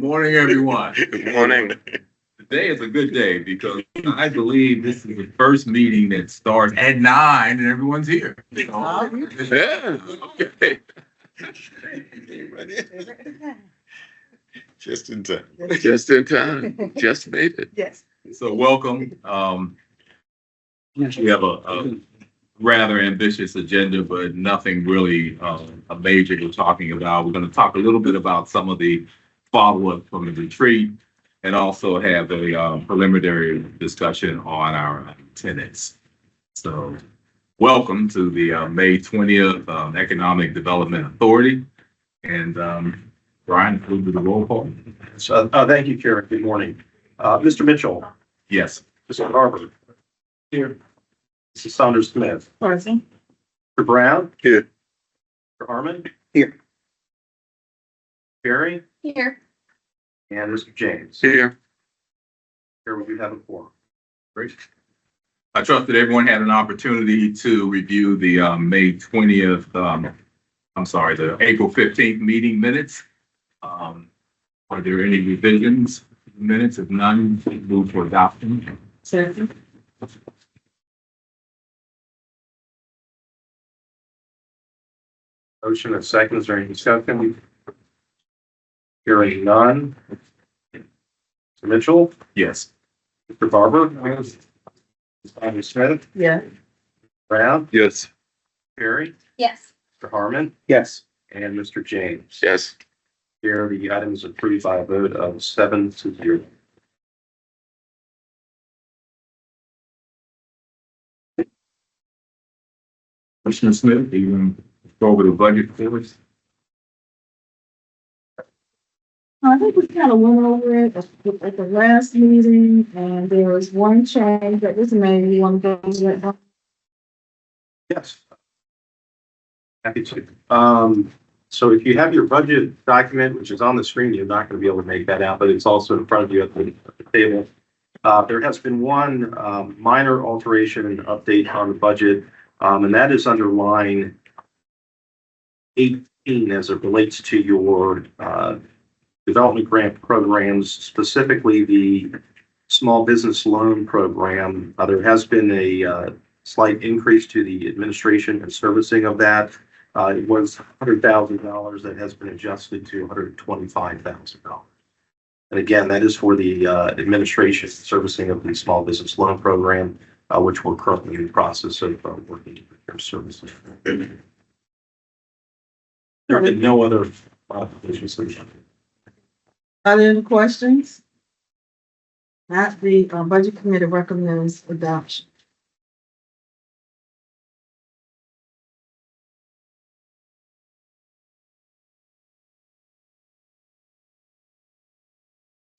morning, everyone. Good morning. Today is a good day because I believe this is the first meeting that starts at 9 and everyone's here. Yeah. Okay. Just in time. Just in time. Just made it. Yes. So welcome. We have a rather ambitious agenda, but nothing really a major we're talking about. We're going to talk a little bit about some of the follow-up from the retreat and also have a preliminary discussion on our tenants. So welcome to the May 20th Economic Development Authority. And Brian, move to the roll call. So, thank you, Chair. Good morning. Mr. Mitchell. Yes. Mr. Garber. Here. Mrs. Saunders Smith. Present. Mr. Brown. Here. Mr. Harmon. Here. Perry. Here. And Mr. James. Here. Here we do have a quorum. Great. I trust that everyone had an opportunity to review the May 20th, the April 15th meeting minutes. Are there any revisions to the minutes? If none, move for adoption. Second. Motion and second. Is there any discussion? Hearing none. Mr. Mitchell. Yes. Mr. Barber. Mrs. Saunders Smith. Yeah. Brown. Yes. Perry. Yes. Mr. Harmon. Yes. And Mr. James. Yes. Here, the item is approved by a vote of 7-0. Commissioner Smith, do you want to go over the budget for us? I think we kind of went over it at the last meeting, and there was one change that was made. We want to go over it. Yes. Happy to. So if you have your budget document, which is on the screen, you're not going to be able to make that out, but it's also in front of you at the table. There has been one minor alteration and update on the budget, and that is under line 18 as it relates to your development grant programs, specifically the small business loan program. There has been a slight increase to the administration and servicing of that. It was $100,000 that has been adjusted to $125,000. And again, that is for the administration servicing of the small business loan program, which we're currently in the process of working to prepare services. There have been no other modifications. Are there any questions? Not the budget committee recommends adoption.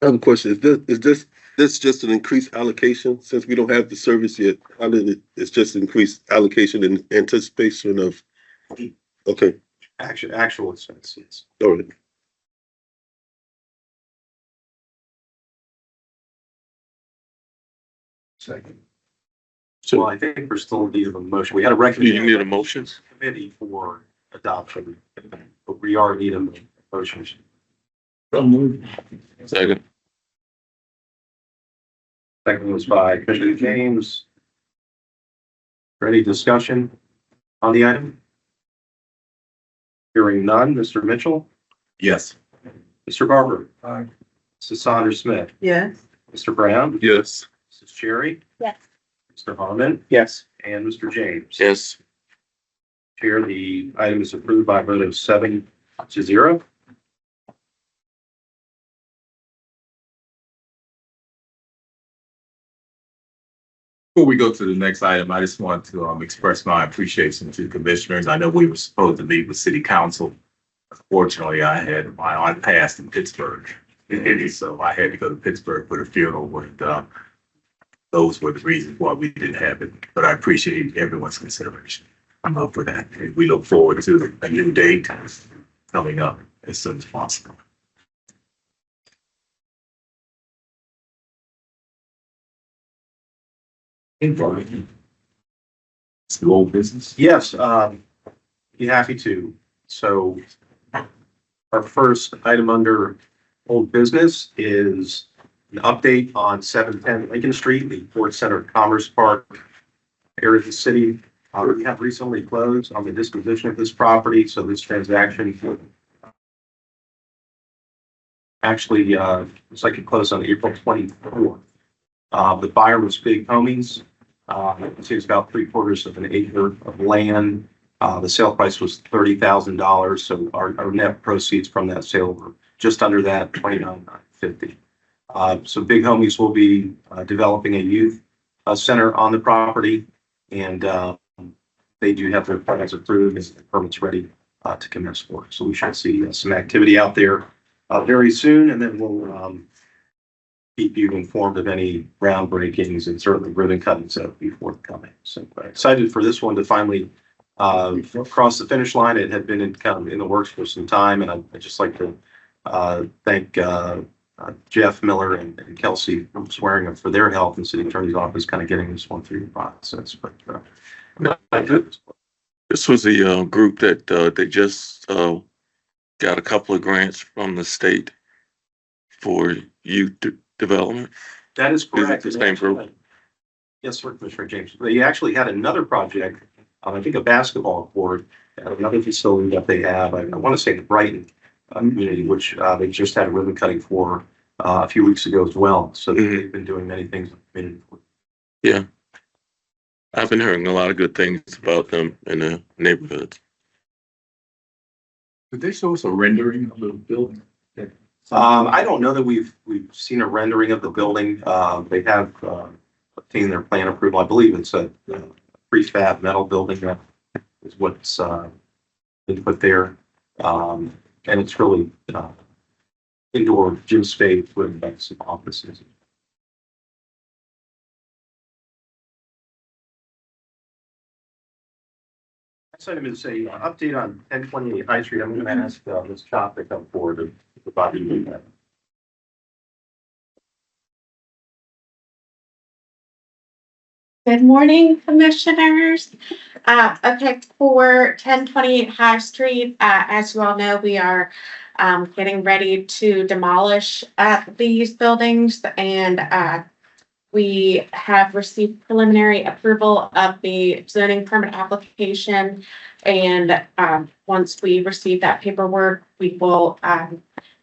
I have a question. Is this just an increased allocation since we don't have the service yet? How did it? It's just increased allocation in anticipation of. Okay, Actual expenses. all right. Second. So I think we're still in need of a motion. We had a You recommendation need a motion? committee for adoption, but we are need a motion. Second. Second was by Commissioner James. Any discussion on the item? Hearing none. Mr. Mitchell. Yes. Mr. Barber. Aye. Mrs. Saunders Smith. Yes. Mr. Brown. Yes. Mrs. Cherry. Yes. Mr. Harmon. Yes. And Mr. James. Yes. Chair, the item is approved by a vote of 7-0. Before we go to the next item, I just want to express my appreciation to the commissioners. I know we were supposed to meet with city council. Unfortunately, I had my aunt passed in Pittsburgh. So I had to go to Pittsburgh for the funeral, but those were the reasons why we didn't have it. But I appreciate everyone's consideration for that. We look forward to a new date coming up as soon as possible. It's the old business. Yes, be happy to. So our first item under old business is an update on 710 Lincoln Street, the Ford Center Commerce Park area of the city. We have recently closed on the disposition of this property, so this transaction actually looks like it closed on April 24th. The buyer was Big Homies. It's about 3/4 of an acre of land. The sale price was $30,000, so our net proceeds from that sale were just under that, $29,950. So Big Homies will be developing a youth center on the property, and they do have their plans approved and the permits ready to commence work. So we should see some activity out there very soon, and then we'll keep you informed of any groundbreakings and certainly ribbon cuttings that will be forthcoming. So excited for this one to finally cross the finish line. It had been in the works for some time, and I'd just like to thank Jeff Miller and Kelsey from Swearingham for their help in City Attorney's Office, kind of getting this one through the process. But This was a group that they just got a couple of grants from the state for youth development. that is correct. Is it the same group? Yes, sir, Commissioner James. They actually had another project, I think a basketball court at another facility that they have. I want to say the Brighton community, which they just had a ribbon cutting for a few weeks ago as well. So they've been doing many things in the community. Yeah. I've been hearing a lot of good things about them in the neighborhoods. Did they show us a rendering of the building? I don't know that we've seen a rendering of the building. They have obtained their plan approval. I believe it's a prefab metal building that is what's been put there. And it's really indoor gym space with some offices. Next item is a update on 1028 High Street. I'm going to ask Ms. Chop to come forward and provide you with that. Good morning, commissioners. Okay, for 1028 High Street, as you all know, we are getting ready to demolish these buildings, and we have received preliminary approval of the zoning permit application. And once we receive that paperwork, we will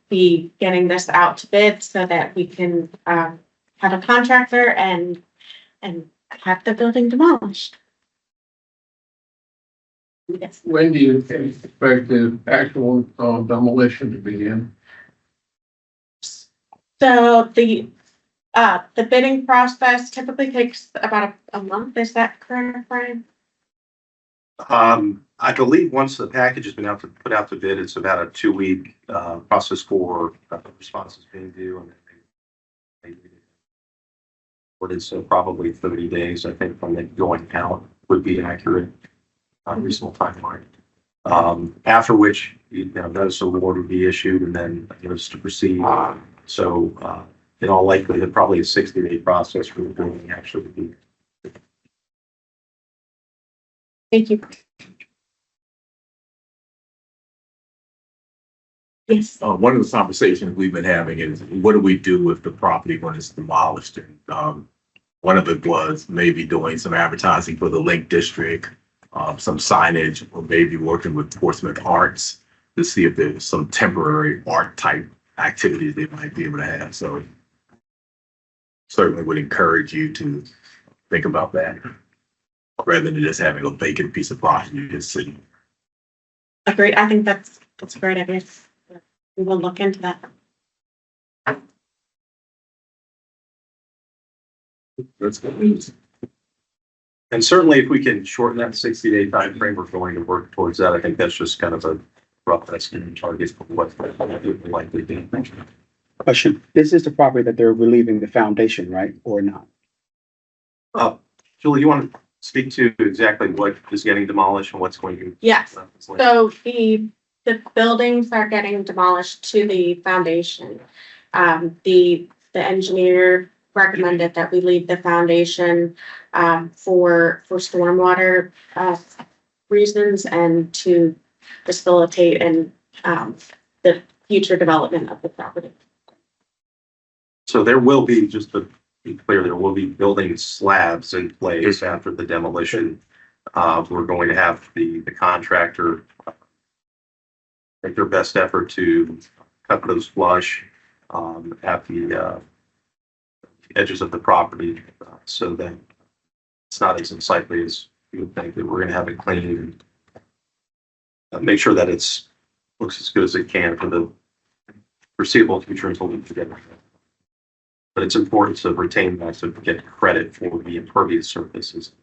be getting this out to bid so that we can have a contractor and have the building demolished. Yes. When do you expect the actual demolition to begin? So the bidding process typically takes about a month. Is that correct, Brian? I believe once the package has been put out to bid, it's about a 2-week process for responses being due, and then what is probably 30 days, I think, from the going out would be accurate, reasonable timeline. After which, notice of award would be issued, and then notice to proceed. So, in all likelihood, probably a 60-day process for the building actually to be. Thank you. Yes. One of the conversations we've been having is, what do we do with the property when it's demolished? And one of it was maybe doing some advertising for the Lake District, some signage, or maybe working with Portsmouth Arts to see if there's some temporary art type activities they might be able to have. So certainly would encourage you to think about that rather than just having a vacant piece of property just sitting. Agreed. I think that's a great idea. We will look into that. That's good news. And certainly, if we can shorten that 60-day time frame, we're going to work towards that. I think that's just kind of a rough estimate target for what it will likely be. Question, this is the property that they're relieving the foundation, right, or not? Julie, you want to speak to exactly what is getting demolished and what's going to? Yes. So the buildings are getting demolished to the foundation. The engineer recommended that we leave the foundation for stormwater reasons and to facilitate and the future development of the property. So there will be, just to be clear, there will be building slabs in place after the demolition. We're going to have the contractor make their best effort to cut those flush at the edges of the property so that it's not as unsightly as you would think, that we're going to have it cleaned and make sure that it's looks as good as it can for the foreseeable future until we get it. But it's important to retain that to get credit for the impervious surfaces.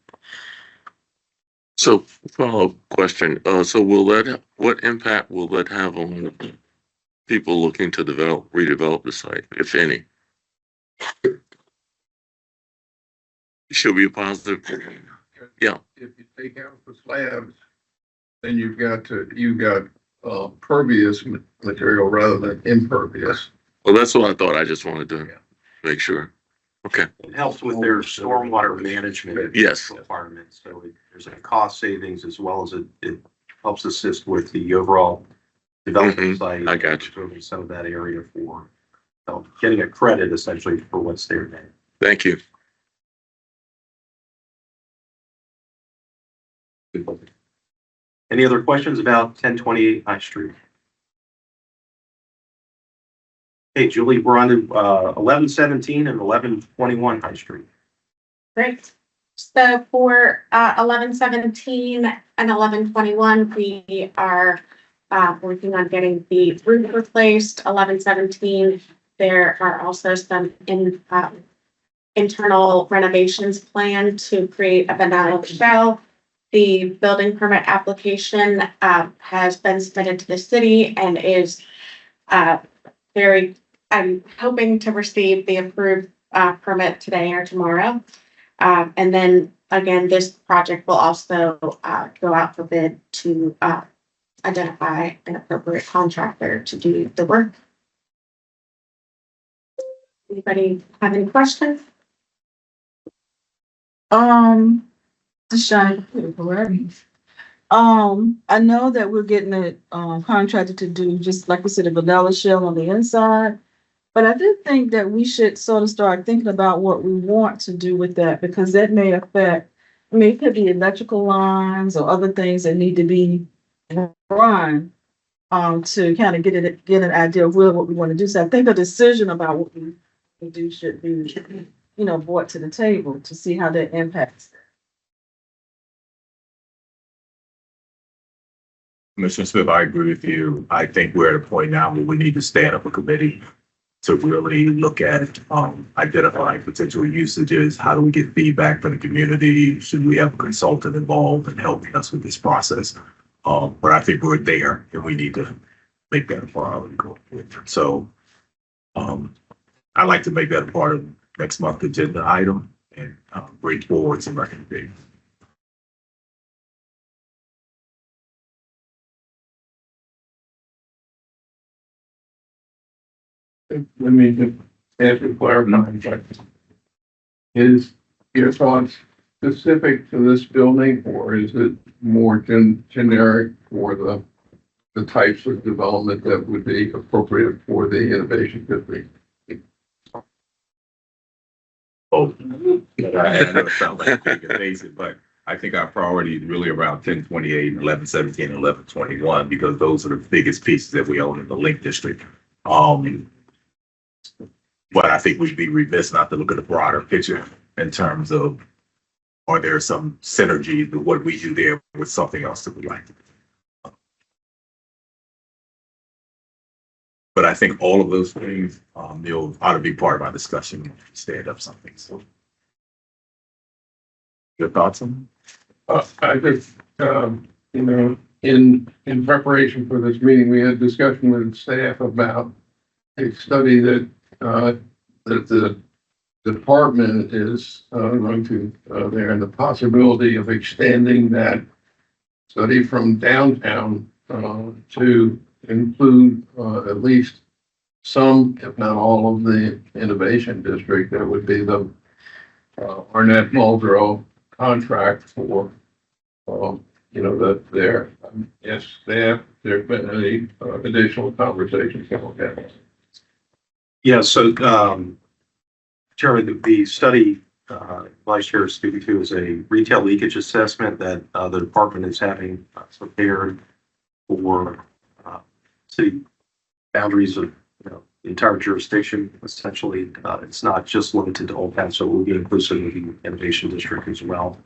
So follow-up question, so what impact will that have on people looking to redevelop the site, if any? Should be a positive. Yeah. If you take out the slabs, then you've got pervious material rather than impervious. Well, that's what I thought. I just wanted to make sure. Okay. It helps with their stormwater management Yes. requirements. So there's a cost savings as well as it helps assist with the overall development site. I got you. Improving some of that area for getting a credit essentially for what's there now. Thank you. Any other questions about 1028 High Street? Hey, Julie, we're on to 1117 and 1121 High Street. Great. So for 1117 and 1121, we are working on getting the roof replaced. 1117, there are also some internal renovations planned to create a vanilla shell. The building permit application has been submitted to the city and is I'm hoping to receive the approved permit today or tomorrow. And then again, this project will also go out for bid to identify an appropriate contractor to do the work. Anybody have any questions? Shine, correct. I know that we're getting it contracted to do, just like we said, a vanilla shell on the inside. But I do think that we should sort of start thinking about what we want to do with that, because that may affect, I mean, it could be electrical lines or other things that need to be run to kind of get an idea of what we want to do. So I think a decision about what we do should be, brought to the table to see how that impacts. Commissioner Smith, I agree with you. I think we're at a point now where we need to stand up a committee to really look at identifying potential usages. How do we get feedback from the community? Should we have a consultant involved in helping us with this process? But I think we're there and we need to make that a priority going forward. So I'd like to make that a part of next month's agenda item and bring forward some recommendations. Let me just ask a clarifying question. Is your thoughts specific to this building, or is it more generic for the types of development that would be appropriate for the innovation district? Oh, I know it sounds like big and basic, but I think our priority is really around 1028, 1117, and 1121, because those are the biggest pieces that we own in the Link District. But I think we'd be remiss not to look at the broader picture in terms of, are there some synergy to what we do there with something else that we like to do? But I think all of those things, Neil, ought to be part of our discussion when we stand up something. So, your thoughts on I just, in preparation for this meeting, we had discussion with staff about a study that the department is going to, there, and the possibility of extending that study from downtown to include at least some, if not all, of the innovation district. That would be the Arnett Muldrow contract for, their, yes, staff, there have been any additional conversations. Yeah, so Chairman, the study Vice Chair is speaking to is a retail leakage assessment that the department is having prepared for city boundaries of the entire jurisdiction. Essentially, it's not just limited to Old Town, so we'll be inclusive of the Innovation District as well.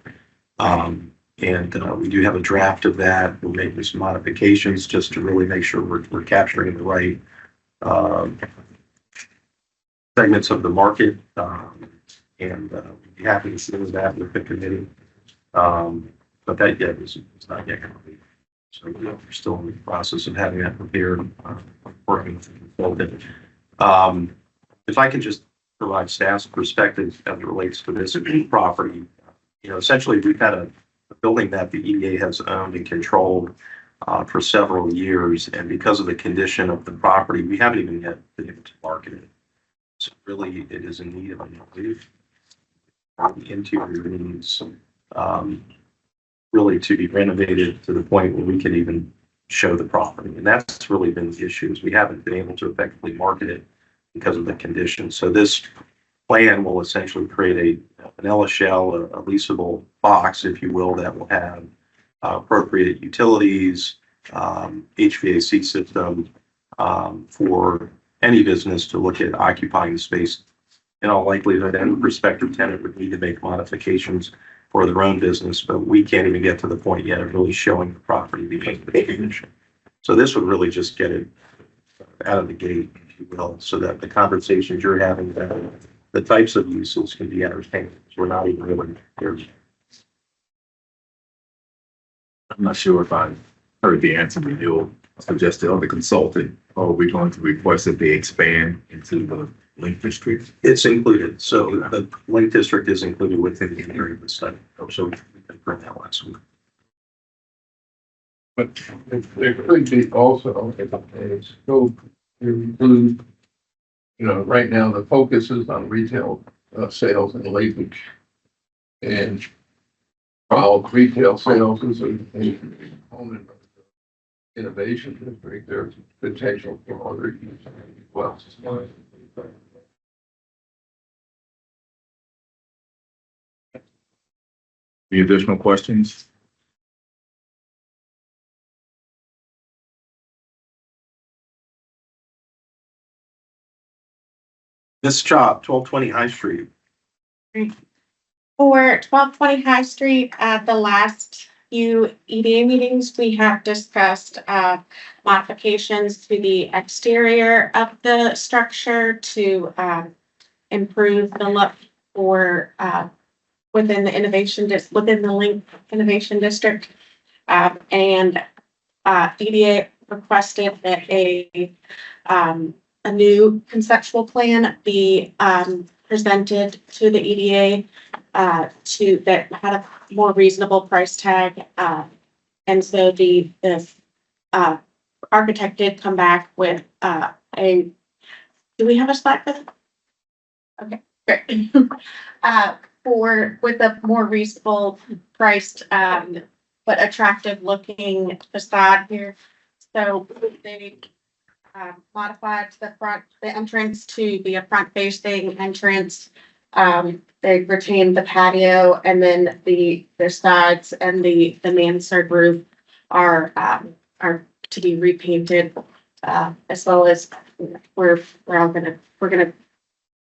And we do have a draft of that. We're making some modifications just to really make sure we're capturing the right segments of the market. And we'd be happy to see that with the committee. But that yet is not yet complete. So we're still in the process of having that prepared, working with the consultant. If I can just provide staff's perspective as it relates to this property, essentially we've had a building that the EDA has owned and controlled for several years, and because of the condition of the property, we haven't even yet been able to market it. So really, it is in need of a move. The interior needs really to be renovated to the point where we can even show the property, and that's really been the issue. Is we haven't been able to effectively market it because of the condition. So this plan will essentially create an LSL, a leasable box, if you will, that will have appropriate utilities, HVAC system for any business to look at occupying the space. In all likelihood, any prospective tenant would need to make modifications for their own business, but we can't even get to the point yet of really showing the property because of the condition. So this would really just get it out of the gate, if you will, so that the conversations you're having about the types of uses can be entertained. We're not even really there. I'm not sure if I heard the answer that you suggested on the consultant, or are we going to request that they expand into the Link District? It's included. So the Link District is included within the area of the study. So we confirmed that last week. But there could be also a scope to include, right now the focus is on retail sales and leakage. And while retail sales is a component of the innovation district, there's potential for other uses as well. Any additional questions? This job, 1220 High Street. For 1220 High Street, at the last few EDA meetings, we have discussed modifications to the exterior of the structure to improve the look for within the within the Link Innovation District. And EDA requested that a new conceptual plan be presented to the EDA that had a more reasonable price tag. And so the architect did come back with do we have a slide for that? Okay, great. With a more reasonable priced but attractive looking facade here. So they modified the entrance to be a front facing entrance. They retained the patio, and then the sides and the mansard roof are to be repainted, as well as we're gonna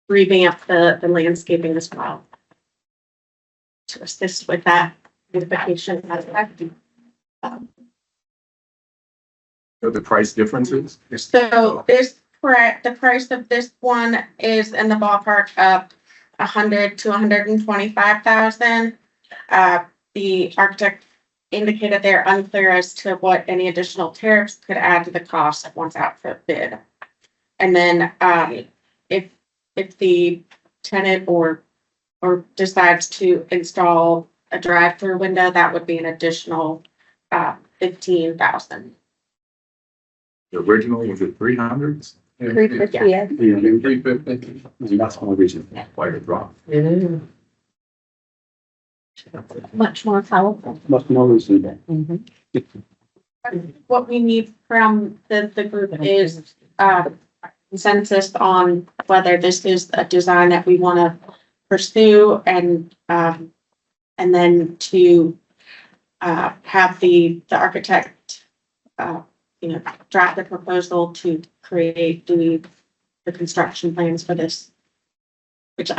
revamp the landscaping as well to assist with that beautification aspect. So the price differences? So the price of this one is in the ballpark of 100 to 125,000. The architect indicated they're unclear as to what any additional tariffs could add to the cost once out for bid. And then if the tenant or decides to install a drive-through window, that would be an additional 15,000. The original was it 300s? 350, yeah. 350. That's more reasonable. Quite a drop. Much more powerful. Much more reasonable. What we need from the group is consensus on whether this is a design that we want to pursue and then to have the architect, draft a proposal to create the construction plans for this. Which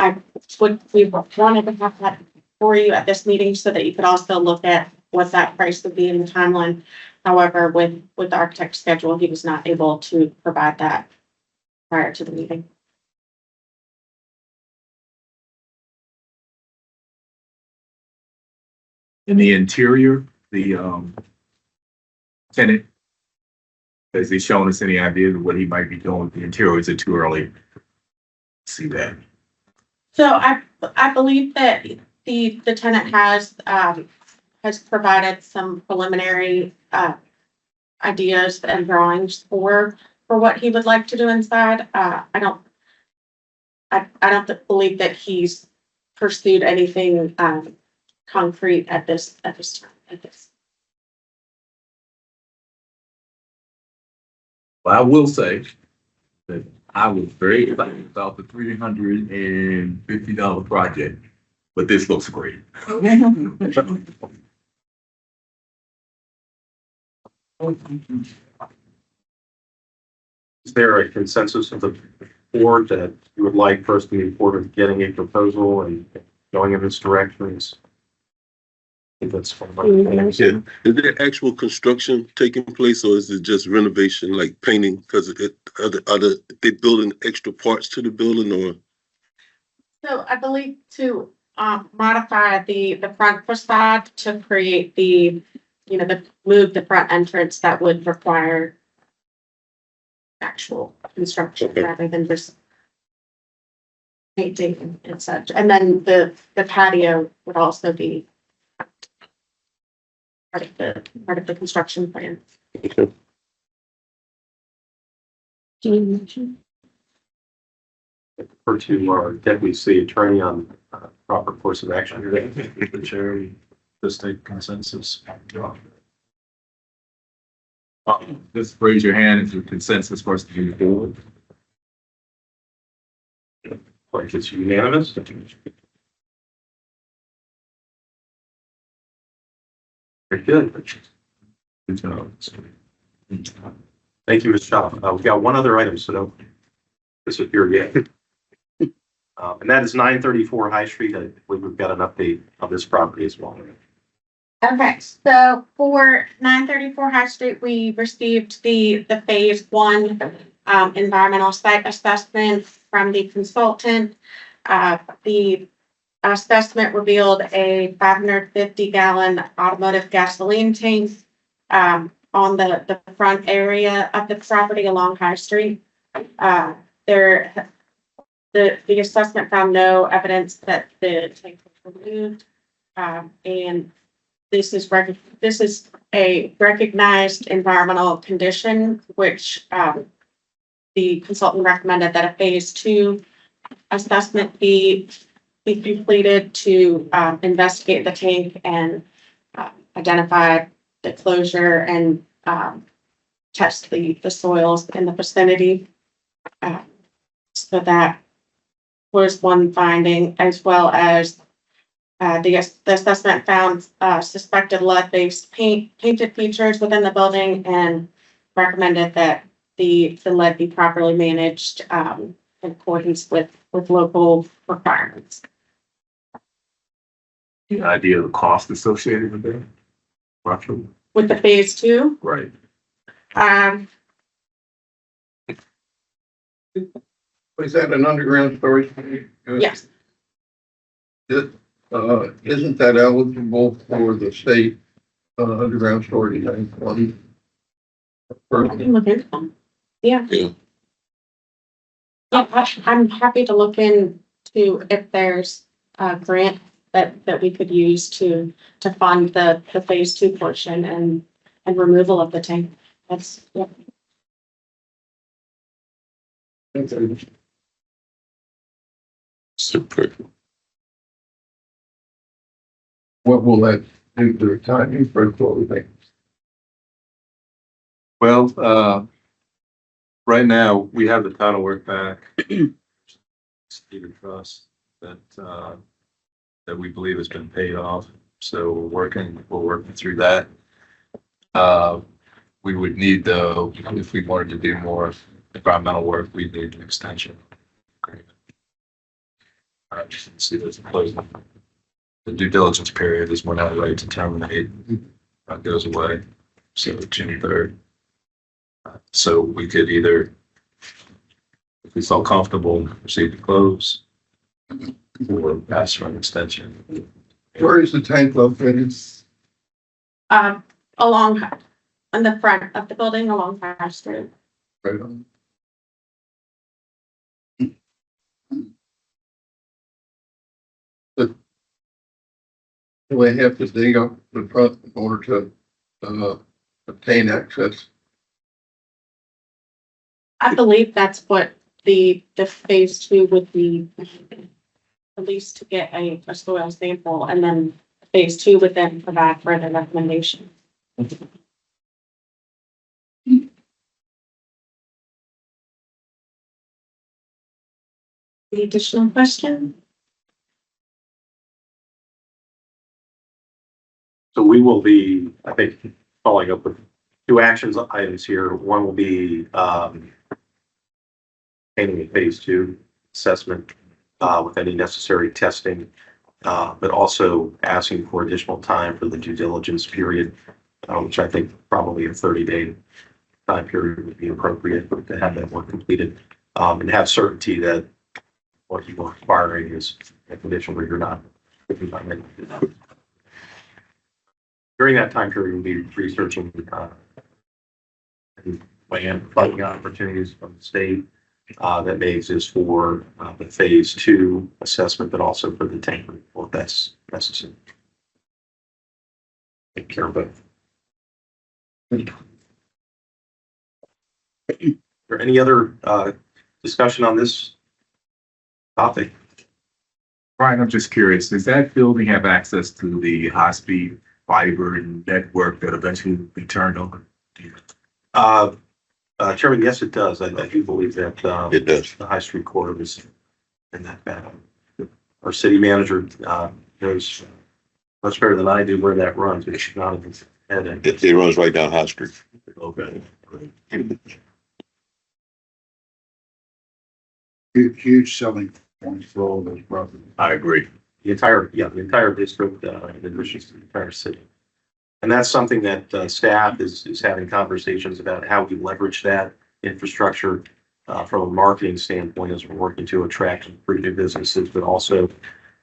we wanted to have that for you at this meeting so that you could also look at what that price would be in the timeline. However, with the architect's schedule, he was not able to provide that prior to the meeting. In the interior, the tenant, has he shown us any idea of what he might be doing with the interior? Is it too early to see that? So I believe that the tenant has provided some preliminary ideas and drawings for what he would like to do inside. I don't believe that he's pursued anything concrete at this time. Well, I will say that I was very excited about the $350 project, but this looks great. Is there a consensus of the board that you would like first to move forward with getting a proposal and going in this direction? I think that's fine. Yeah. Is there actual construction taking place, or is it just renovation, like painting? Because are they building extra parts to the building, or? So I believe to modify the front facade to create move the front entrance, that would require actual construction rather than just painting and such. And then the patio would also be part of the construction plan. Okay. Can you mention? Or to our deputy city attorney on proper course of action. The chair, just take consensus. Just raise your hand if your consensus for us to move forward. Like it's unanimous. Very good. Good job. Thank you, Ms. Shaw. We've got one other item, so don't disappear yet. And that is 934 High Street. I believe we've got an update on this property as well. Okay, so for 934 High Street, we received the phase one environmental site assessment from the consultant. The assessment revealed a 550-gallon automotive gasoline tank on the front area of the property along High Street. The assessment found no evidence that the tank was removed, and this is a recognized environmental condition, which the consultant recommended that a phase two assessment be completed to investigate the tank and identify the closure and test the soils in the vicinity. So that was one finding, as well as the assessment found suspected lead-based painted features within the building and recommended that the lead be properly managed in accordance with local requirements. Any idea of the cost associated with that? Roughly? With the phase two, Right. Is that an underground storage? yes, Isn't that eligible for the state underground storage tank one? I can look into them. Yeah. Yeah. Yeah, I'm happy to look into if there's a grant that we could use to fund the phase two portion and removal of the tank. That's, yeah. Super. What will that do to the timing for closing? Well, Right now, we have the title work back. Stephen Trust that we believe has been paid off. So we're working through that. We would need though, if we wanted to do more environmental work, we'd need an extension. Just see there's a closing. The due diligence period is when our right to terminate goes away. So June 3rd. So we could either, if we felt comfortable, proceed to close or ask for an extension. Where is the tank located? Along, on the front of the building along High Street. Right on. Do we have to dig up the front in order to obtain access? I believe that's what the phase 2 would be. At least to get a soil sample, and then phase 2 would then provide further recommendation. Any additional question? So we will be, I think, following up with 2 actions items here. One will be obtaining a phase 2 assessment with any necessary testing, but also asking for additional time for the due diligence period, which I think probably a 30-day time period would be appropriate to have that work completed, and have certainty that what you are requiring is a condition where you're not. During that time period, we'll be researching and funding opportunities from the state that may exist for the phase 2 assessment, but also for the tank removal if that's necessary. Take care of both. Is there any other discussion on this topic? Brian, I'm just curious, does that building have access to the high-speed fiber network that eventually will be turned on? Chairman, yes, it does. I do believe that It does. the High Street corridor is in that battle. Our city manager knows much better than I do where that runs. It's not in his head. It runs right down High Street. Okay. Huge selling point for all those properties. I agree. The entire district, in addition to the entire city. And that's something that staff is having conversations about how we leverage that infrastructure from a marketing standpoint as we're working to attract and recruit new businesses, but also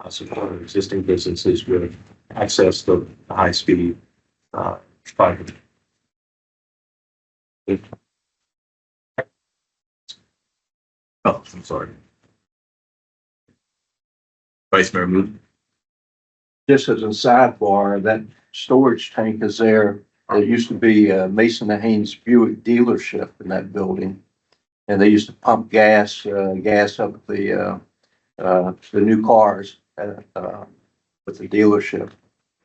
support existing businesses with access to high speed fiber. Oh, I'm sorry. Vice Mayor Moody? Just as a sidebar, that storage tank is there. There used to be a Mason and Haynes Buick dealership in that building. And they used to pump gas up the new cars, with the dealership.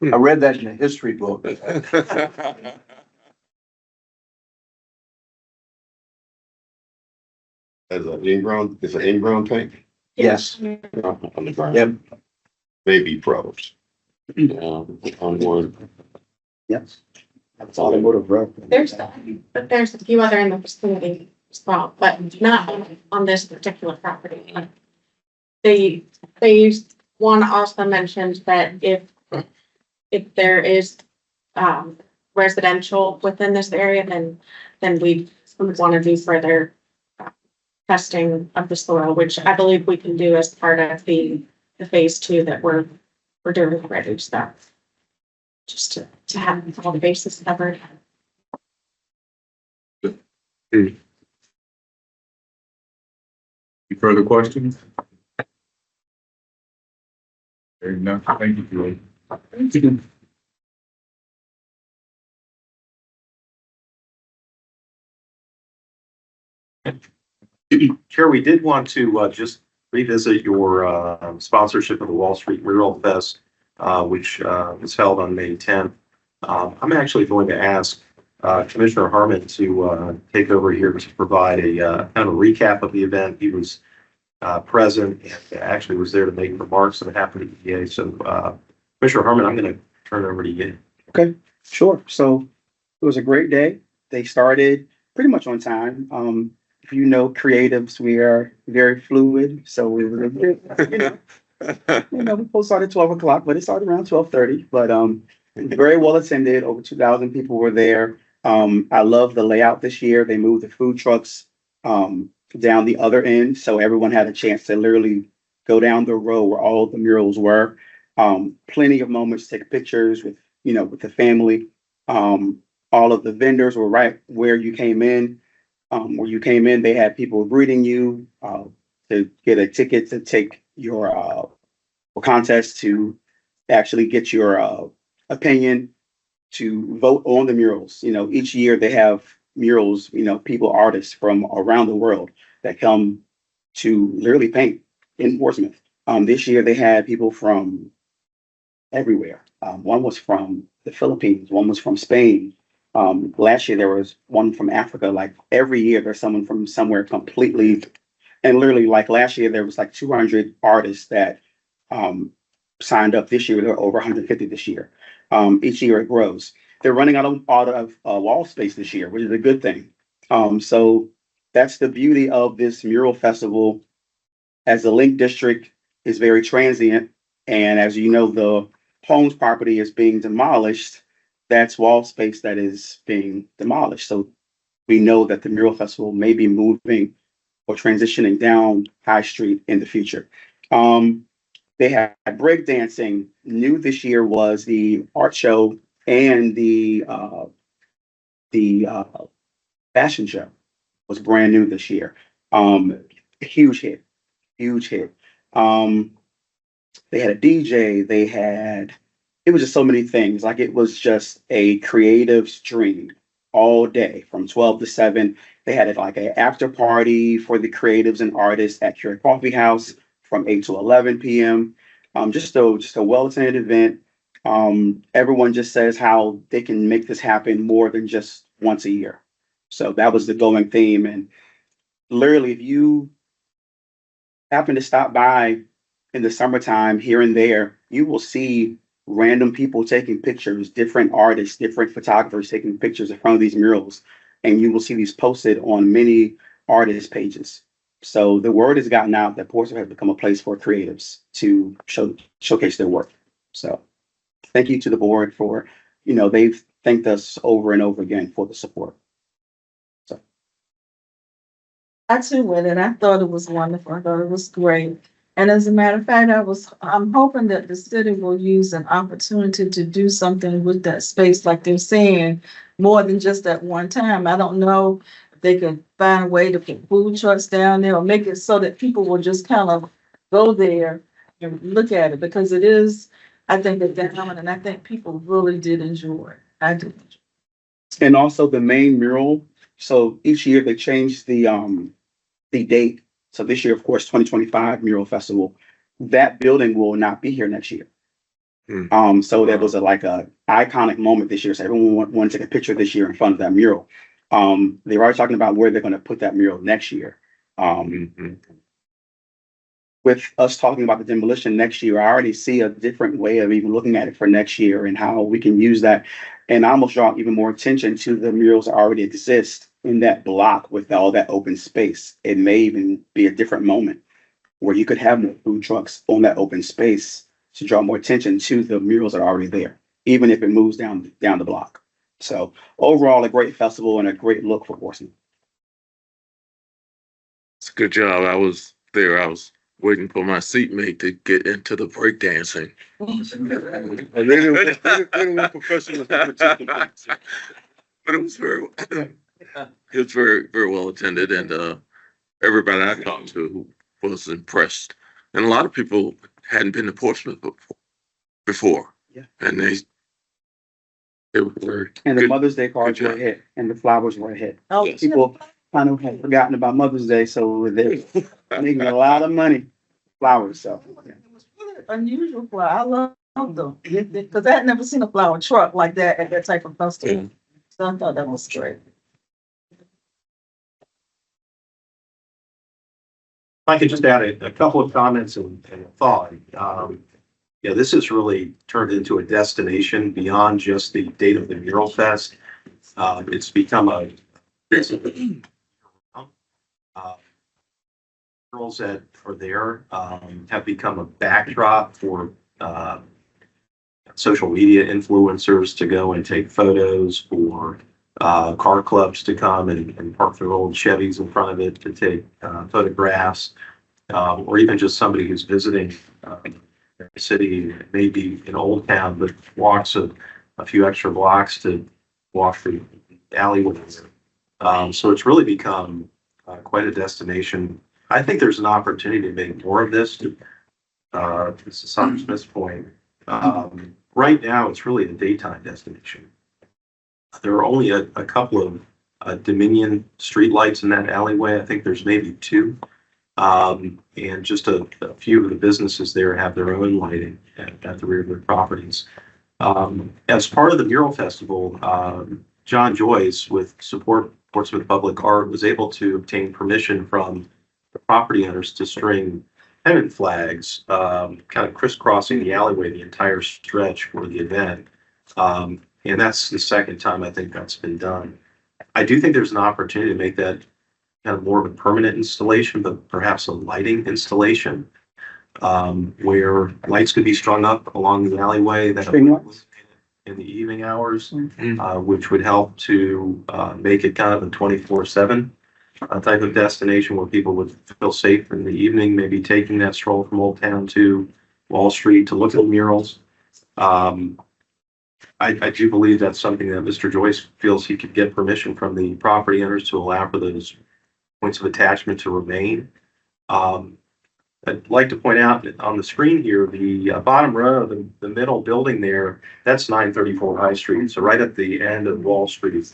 I read that in a history book. As an in-ground, it's an in-ground tank Yes, on the ground. yep, Maybe problems. Yeah, on board. Yes. That's automotive road. There's a few other in the vicinity as well, but not on this particular property. The phase 1 also mentioned that if there is residential within this area, then we would want to do further testing of the soil, which I believe we can do as part of the phase 2 that we're doing already. So just to have all the bases covered. Any further questions? Hearing none, thank you, Julie. Chair, we did want to just revisit your sponsorship of the Wall Street Mural Fest, which was held on May 10th. I'm actually going to ask Commissioner Harmon to take over here to provide a kind of a recap of the event. He was present and actually was there to make remarks on behalf of the EPA. So, Commissioner Harmon, I'm going to turn it over to you. Okay, sure. So it was a great day. They started pretty much on time. If you know creatives, we are very fluid. So we were, we post started at 12 o'clock, but it started around 12:30. But very well attended. Over 2,000 people were there. I love the layout this year. They moved the food trucks down the other end, so everyone had a chance to literally go down the row where all of the murals were. Plenty of moments to take pictures with with the family. All of the vendors were right where you came in. They had people greeting you to get a ticket to take your contest to actually get your opinion to vote on the murals. Each year they have murals, people, artists from around the world that come to literally paint in Portsmouth. This year they had people from everywhere. One was from the Philippines, one was from Spain. Last year there was one from Africa. Like every year there's someone from somewhere completely, and literally like last year there was like 200 artists that signed up. This year there are over 150 this year. Each year it grows. They're running out of wall space this year, which is a good thing. So that's the beauty of this mural festival. As the Link District is very transient, and as you know, the Holmes property is being demolished. That's wall space that is being demolished. So we know that the mural festival may be moving or transitioning down High Street in the future. They had breakdancing. New this year was the art show and the fashion show was brand new this year. Huge hit, huge hit. They had a DJ. It was just so many things. Like it was just a creative stream all day from 12 to 7. They had like an after party for the creatives and artists at your coffee house from 8 to 11 p.m. Just a well-attended event. Everyone just says how they can make this happen more than just once a year. So that was the going theme. And literally, if you happen to stop by in the summertime here and there, you will see random people taking pictures, different artists, different photographers taking pictures in front of these murals. And you will see these posted on many artist pages. So the word has gotten out that Portsmouth has become a place for creatives to showcase their work. So thank you to the board for, they've thanked us over and over again for the support. So I too went and I thought it was wonderful. I thought it was great. And as a matter of fact, I'm hoping that the city will use an opportunity to do something with that space, like they're saying, more than just that one time. I don't know if they could find a way to put food trucks down there or make it so that people will just kind of go there and look at it, because it is, I think, a diamond, and I think people really did enjoy it. I did. and also the main mural. So each year they change the date. So this year, of course, 2025 Mural Festival, that building will not be here next year. So that was a iconic moment this year. So everyone wanted to take a picture this year in front of that mural. They're already talking about where they're going to put that mural next year. With us talking about the demolition next year, I already see a different way of even looking at it for next year and how we can use that and almost draw even more attention to the murals that already exist in that block with all that open space. It may even be a different moment where you could have more food trucks on that open space to draw more attention to the murals that are already there, even if it moves down the block. So overall, a great festival and a great look for Portsmouth. It's a good job. I was there. I was waiting for my seatmate to get into the breakdancing. They didn't want professionals to participate. But it was very, very well attended, and everybody I talked to was impressed. And a lot of people hadn't been to Portsmouth before. Yeah. And they were very And the good. Mother's Day cards good were a job. hit, and the flowers were a hit. Oh, People kind of had forgotten about Mother's Day, so they're making a lot of money. Flowers, so. Yeah. it was really unusual flower. I love them because I had never seen a flower truck like that at that type of festival. So I thought that was great. If I could just add a couple of comments and a thought. Yeah, this has really turned into a destination beyond just the date of the Mural Fest. It's become a murals that are there have become a backdrop for social media influencers to go and take photos, for car clubs to come and park their old Chevys in front of it to take photographs, or even just somebody who's visiting the city, maybe in Old Town, but walks a few extra blocks to walk the alleyways. So it's really become quite a destination. I think there's an opportunity to make more of this. To Senator Smith's point, right now it's really a daytime destination. There are only a couple of Dominion streetlights in that alleyway. I think there's maybe two. And just a few of the businesses there have their own lighting at the rear of their properties. As part of the Mural Festival, John Joyce, with support Portsmouth Public Art, was able to obtain permission from the property owners to string pennant flags, kind of crisscrossing the alleyway, the entire stretch for the event. And that's the second time I think that's been done. I do think there's an opportunity to make that kind of more of a permanent installation, but perhaps a lighting installation, where lights could be strung up along the alleyway that String lights? in the evening hours, which would help to make it kind of a 24/7 type of destination where people would feel safe in the evening, maybe taking that stroll from Old Town to Wall Street to look at murals. I do believe that's something that Mr. Joyce feels he could get permission from the property owners to allow for those points of attachment to remain. I'd like to point out on the screen here, the bottom row, the middle building there, that's 934 High Street. So right at the end of Wall Street,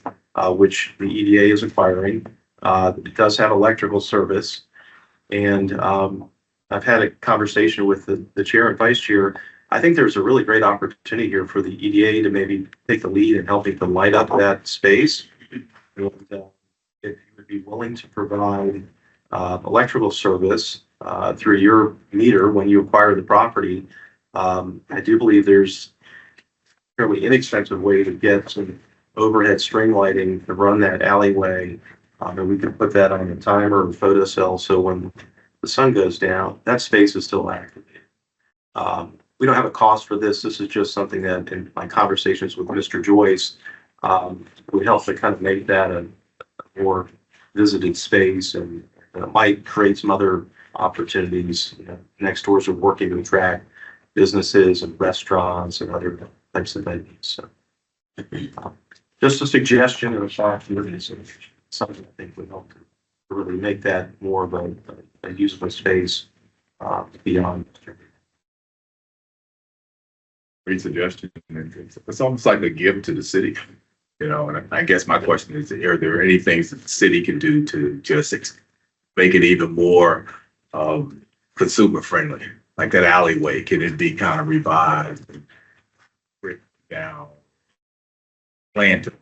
which the EDA is acquiring. It does have electrical service. And I've had a conversation with the chair and vice chair. I think there's a really great opportunity here for the EDA to maybe take the lead in helping to light up that space. And, if you would be willing to provide electrical service through your meter when you acquire the property, I do believe there's a fairly inexpensive way to get some overhead string lighting to run that alleyway. And we can put that on a timer or photo cell, so when the sun goes down, that space is still activated. We don't have a cost for this. This is just something that in my conversations with Mr. Joyce would help to kind of make that a more visited space, and it might create some other opportunities. Next doors are working to attract businesses and restaurants and other types of venues. So just a suggestion or a thought here is something I think would help to really make that more of a usable space beyond. Great suggestion. It's almost like a gift to the city, and I guess my question is, are there any things that the city can do to just make it even more consumer friendly? Like that alleyway, can it be kind of revised, written down, planned to?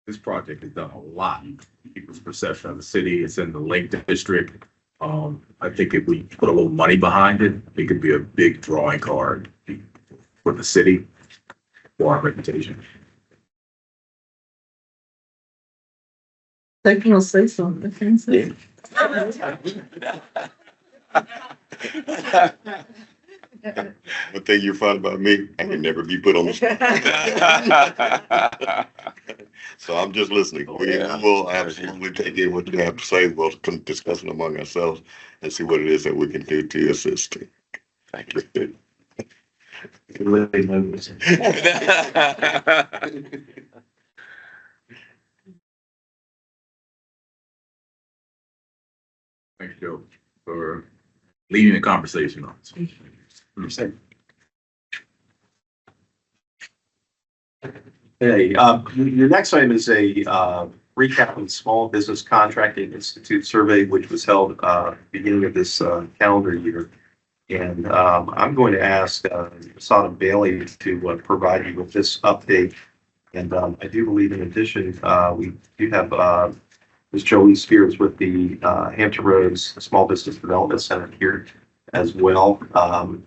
This project has done a lot. People's perception of the city, it's in the Lake District. I think if we put a little money behind it, it could be a big drawing card for the city, for our reputation. They can say something. They can say. One thing you find about me, I can never be put on the spot. So I'm just listening. We will absolutely take in what you have to say. We'll discuss it among ourselves and see what it is that we can do to assist. Thank you. Thanks, Joe, for leading the conversation on this. Hey, your next item is a recap of the Small Business Contracting Institute survey, which was held beginning of this calendar year. And I'm going to ask Sada Bailey to provide you with this update. And I do believe in addition, we do have Ms. Jolie Spears with the Hampton Roads Small Business Development Center here as well.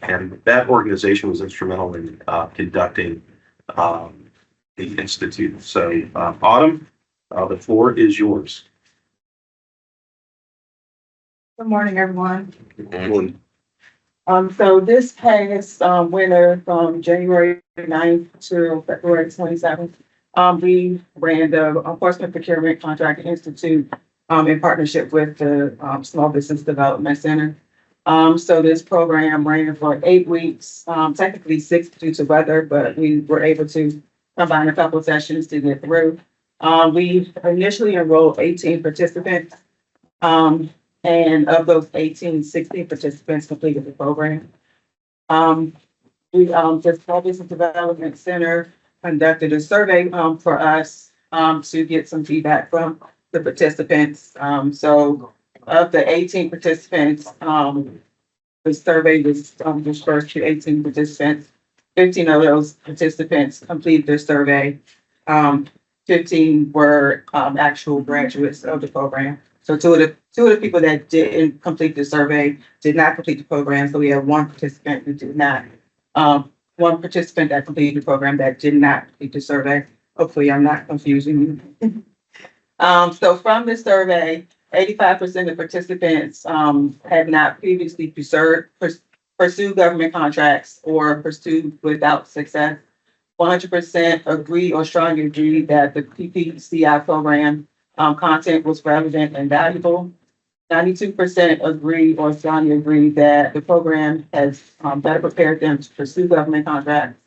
And that organization was instrumental in conducting the institute. So Autumn, the floor is yours. Good morning, everyone. Mhm. So this past, winter from January 9th to February 27th, we ran the Portsmouth Procurement Contract Institute, in partnership with the, Small Business Development Center. So this program ran for 8 weeks, technically 6 due to weather, but we were able to combine a couple of sessions to get through. We initially enrolled 18 participants. And of those 18, 16 participants completed the program. The Small Business Development Center conducted a survey, for us, to get some feedback from the participants. So of the 18 participants, the survey was, dispersed to 18 participants. 15 of those participants completed their survey. 15 were, actual graduates of the program. So two of the people that didn't complete the survey did not complete the program. So we have one participant who did not. One participant that completed the program that did not complete the survey. Hopefully, I'm not confusing you. So from the survey, 85% of participants had not previously pursued government contracts or pursued without success. 100% agree or strongly agree that the PPCI program content was relevant and valuable. 92% agree or strongly agree that the program has better prepared them to pursue government contracts.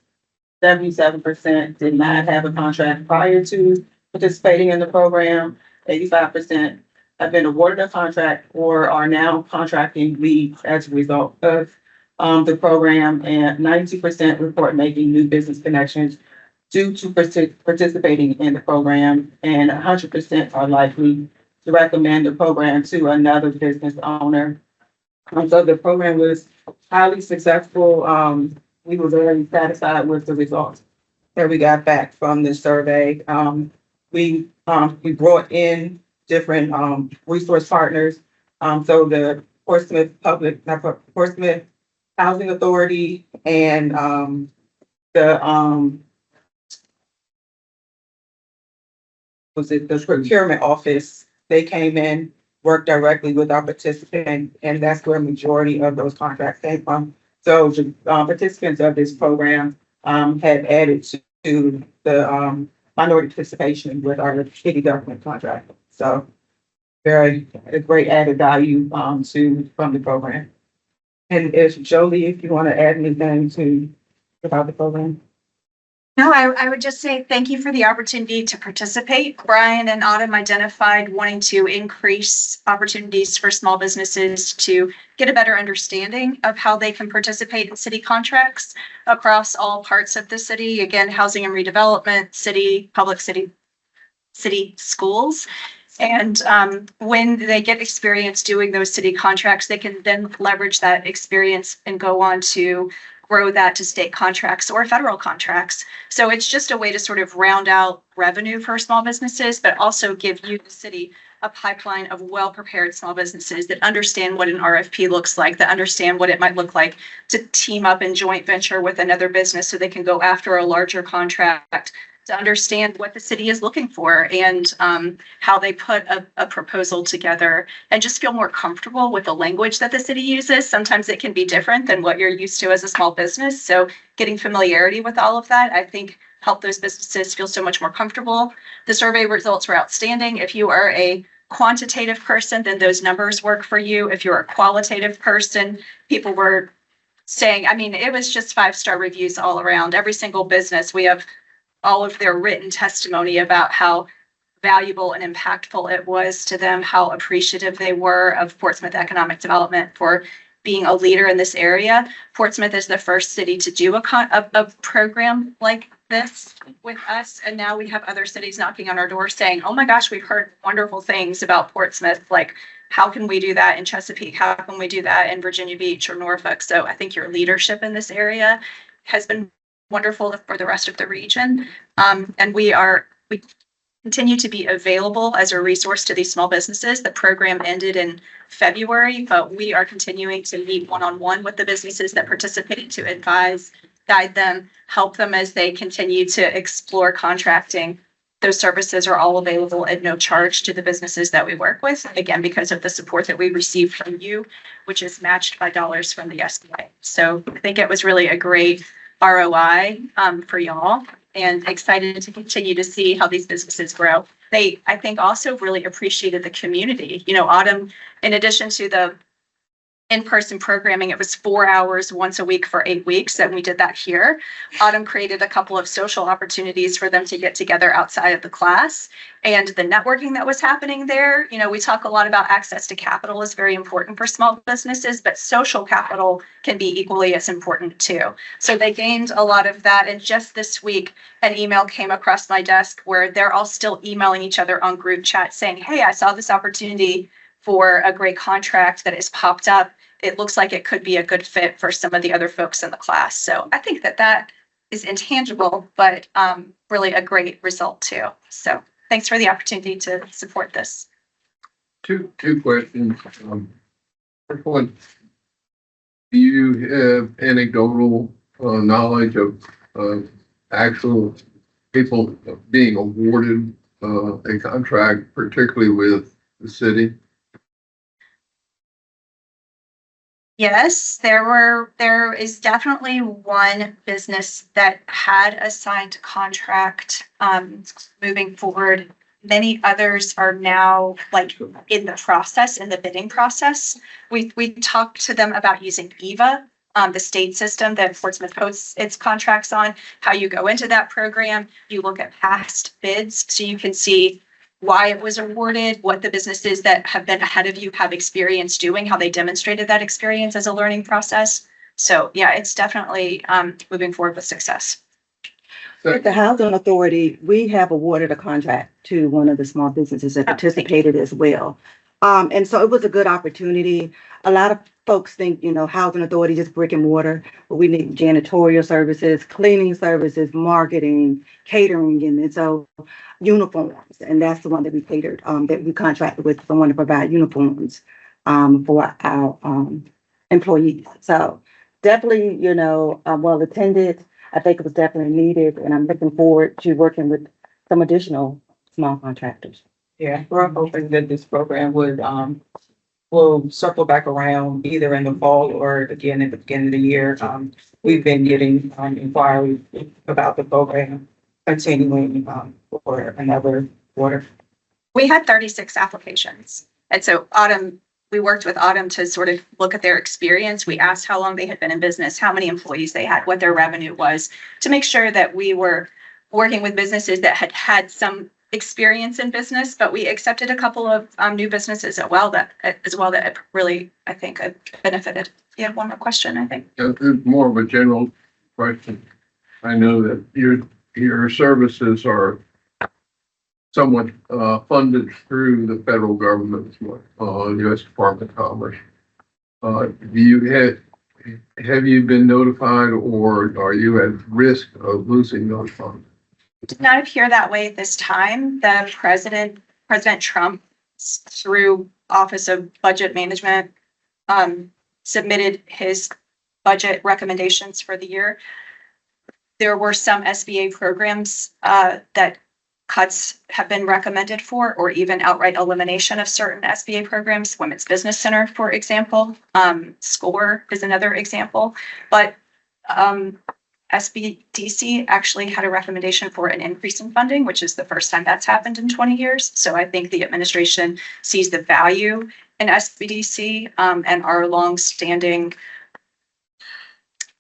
77% did not have a contract prior to participating in the program. 85% have been awarded a contract or are now contracting leads as a result of the program, and 92% report making new business connections due to participating in the program, and 100% are likely to recommend the program to another business owner. So the program was highly successful. We were very satisfied with the results that we got back from the survey. We brought in different resource partners. So the Portsmouth Housing Authority and the the procurement office, they came in, worked directly with our participant, and that's where a majority of those contracts came from. So the participants of this program had added to the minority participation with our city government contract. So a great added value from the program. And if Jolie, if you want to add anything about the program. No, I would just say thank you for the opportunity to participate. Brian and Autumn identified wanting to increase opportunities for small businesses to get a better understanding of how they can participate in city contracts across all parts of the city. Again, housing and redevelopment, public city schools. And when they get experience doing those city contracts, they can then leverage that experience and go on to grow that to state contracts or federal contracts. So it's just a way to sort of round out revenue for small businesses, but also give you, the city, a pipeline of well-prepared small businesses that understand what an RFP looks like, that understand what it might look like to team up in joint venture with another business so they can go after a larger contract, to understand what the city is looking for and how they put a proposal together, and just feel more comfortable with the language that the city uses. Sometimes it can be different than what you're used to as a small business. So getting familiarity with all of that, I think, help those businesses feel so much more comfortable. The survey results were outstanding. If you are a quantitative person, then those numbers work for you. If you're a qualitative person, people were saying, I mean, it was just 5-star reviews all around. Every single business, we have all of their written testimony about how valuable and impactful it was to them, how appreciative they were of Portsmouth Economic Development for being a leader in this area. Portsmouth is the first city to do a program like this with us. And now we have other cities knocking on our door saying, oh my gosh, we've heard wonderful things about Portsmouth. Like, how can we do that in Chesapeake? How can we do that in Virginia Beach or Norfolk? So I think your leadership in this area has been wonderful for the rest of the region. And we continue to be available as a resource to these small businesses. The program ended in February, but we are continuing to meet one-on-one with the businesses that participate to advise, guide them, help them as they continue to explore contracting. Those services are all available at no charge to the businesses that we work with, again, because of the support that we receive from you, which is matched by dollars from the SBA. So I think it was really a great ROI for y'all, and excited to continue to see how these businesses grow. They, I think, also really appreciated the community. You know, Autumn, in addition to the in-person programming, it was 4 hours once a week for 8 weeks, and we did that here. Autumn created a couple of social opportunities for them to get together outside of the class, and the networking that was happening there. You know, we talk a lot about access to capital is very important for small businesses, but social capital can be equally as important too. So they gained a lot of that, and just this week, an email came across my desk where they're all still emailing each other on group chat saying, hey, I saw this opportunity for a great contract that has popped up. It looks like it could be a good fit for some of the other folks in the class. So I think that that is intangible, but really a great result too. So thanks for the opportunity to support this. Two questions. First one, do you have anecdotal knowledge of actual people being awarded a contract, particularly with the city? Yes, there is definitely one business that had a signed contract moving forward. Many others are now like in the bidding process. We talked to them about using EVA, the state system that Portsmouth hosts its contracts on, how you go into that program, you look at past bids so you can see why it was awarded, what the businesses that have been ahead of you have experience doing, how they demonstrated that experience as a learning process. So yeah, it's definitely moving forward with success. With the Housing Authority, we have awarded a contract to one of the small businesses that participated as well. And so it was a good opportunity. A lot of folks think, you know, Housing Authority just brick and mortar, but we need janitorial services, cleaning services, marketing, catering, and so uniforms. And that's the one that we catered, that we contracted with someone to provide uniforms for our employees. So definitely, you know, well attended. I think it was definitely needed, and I'm looking forward to working with some additional small contractors. Yeah, we're hoping that this program would, will circle back around either in the fall or again at the beginning of the year. We've been getting inquiries about the program continuing for another quarter. We had 36 applications. And so we worked with Autumn to sort of look at their experience. We asked how long they had been in business, how many employees they had, what their revenue was, to make sure that we were working with businesses that had had some experience in business, but we accepted a couple of new businesses as well that really, I think, benefited. You have one more question, I think. It's more of a general question. I know that your services are somewhat funded through the federal government, U.S. Department of Commerce. Have you been notified, or are you at risk of losing those funds? It did not appear that way at this time. The President Trump, through Office of Budget Management, submitted his budget recommendations for the year. There were some SBA programs that cuts have been recommended for, or even outright elimination of certain SBA programs. Women's Business Center, for example. SCORE is another example. But SBDC actually had a recommendation for an increase in funding, which is the first time that's happened in 20 years. So I think the administration sees the value in SBDC and our longstanding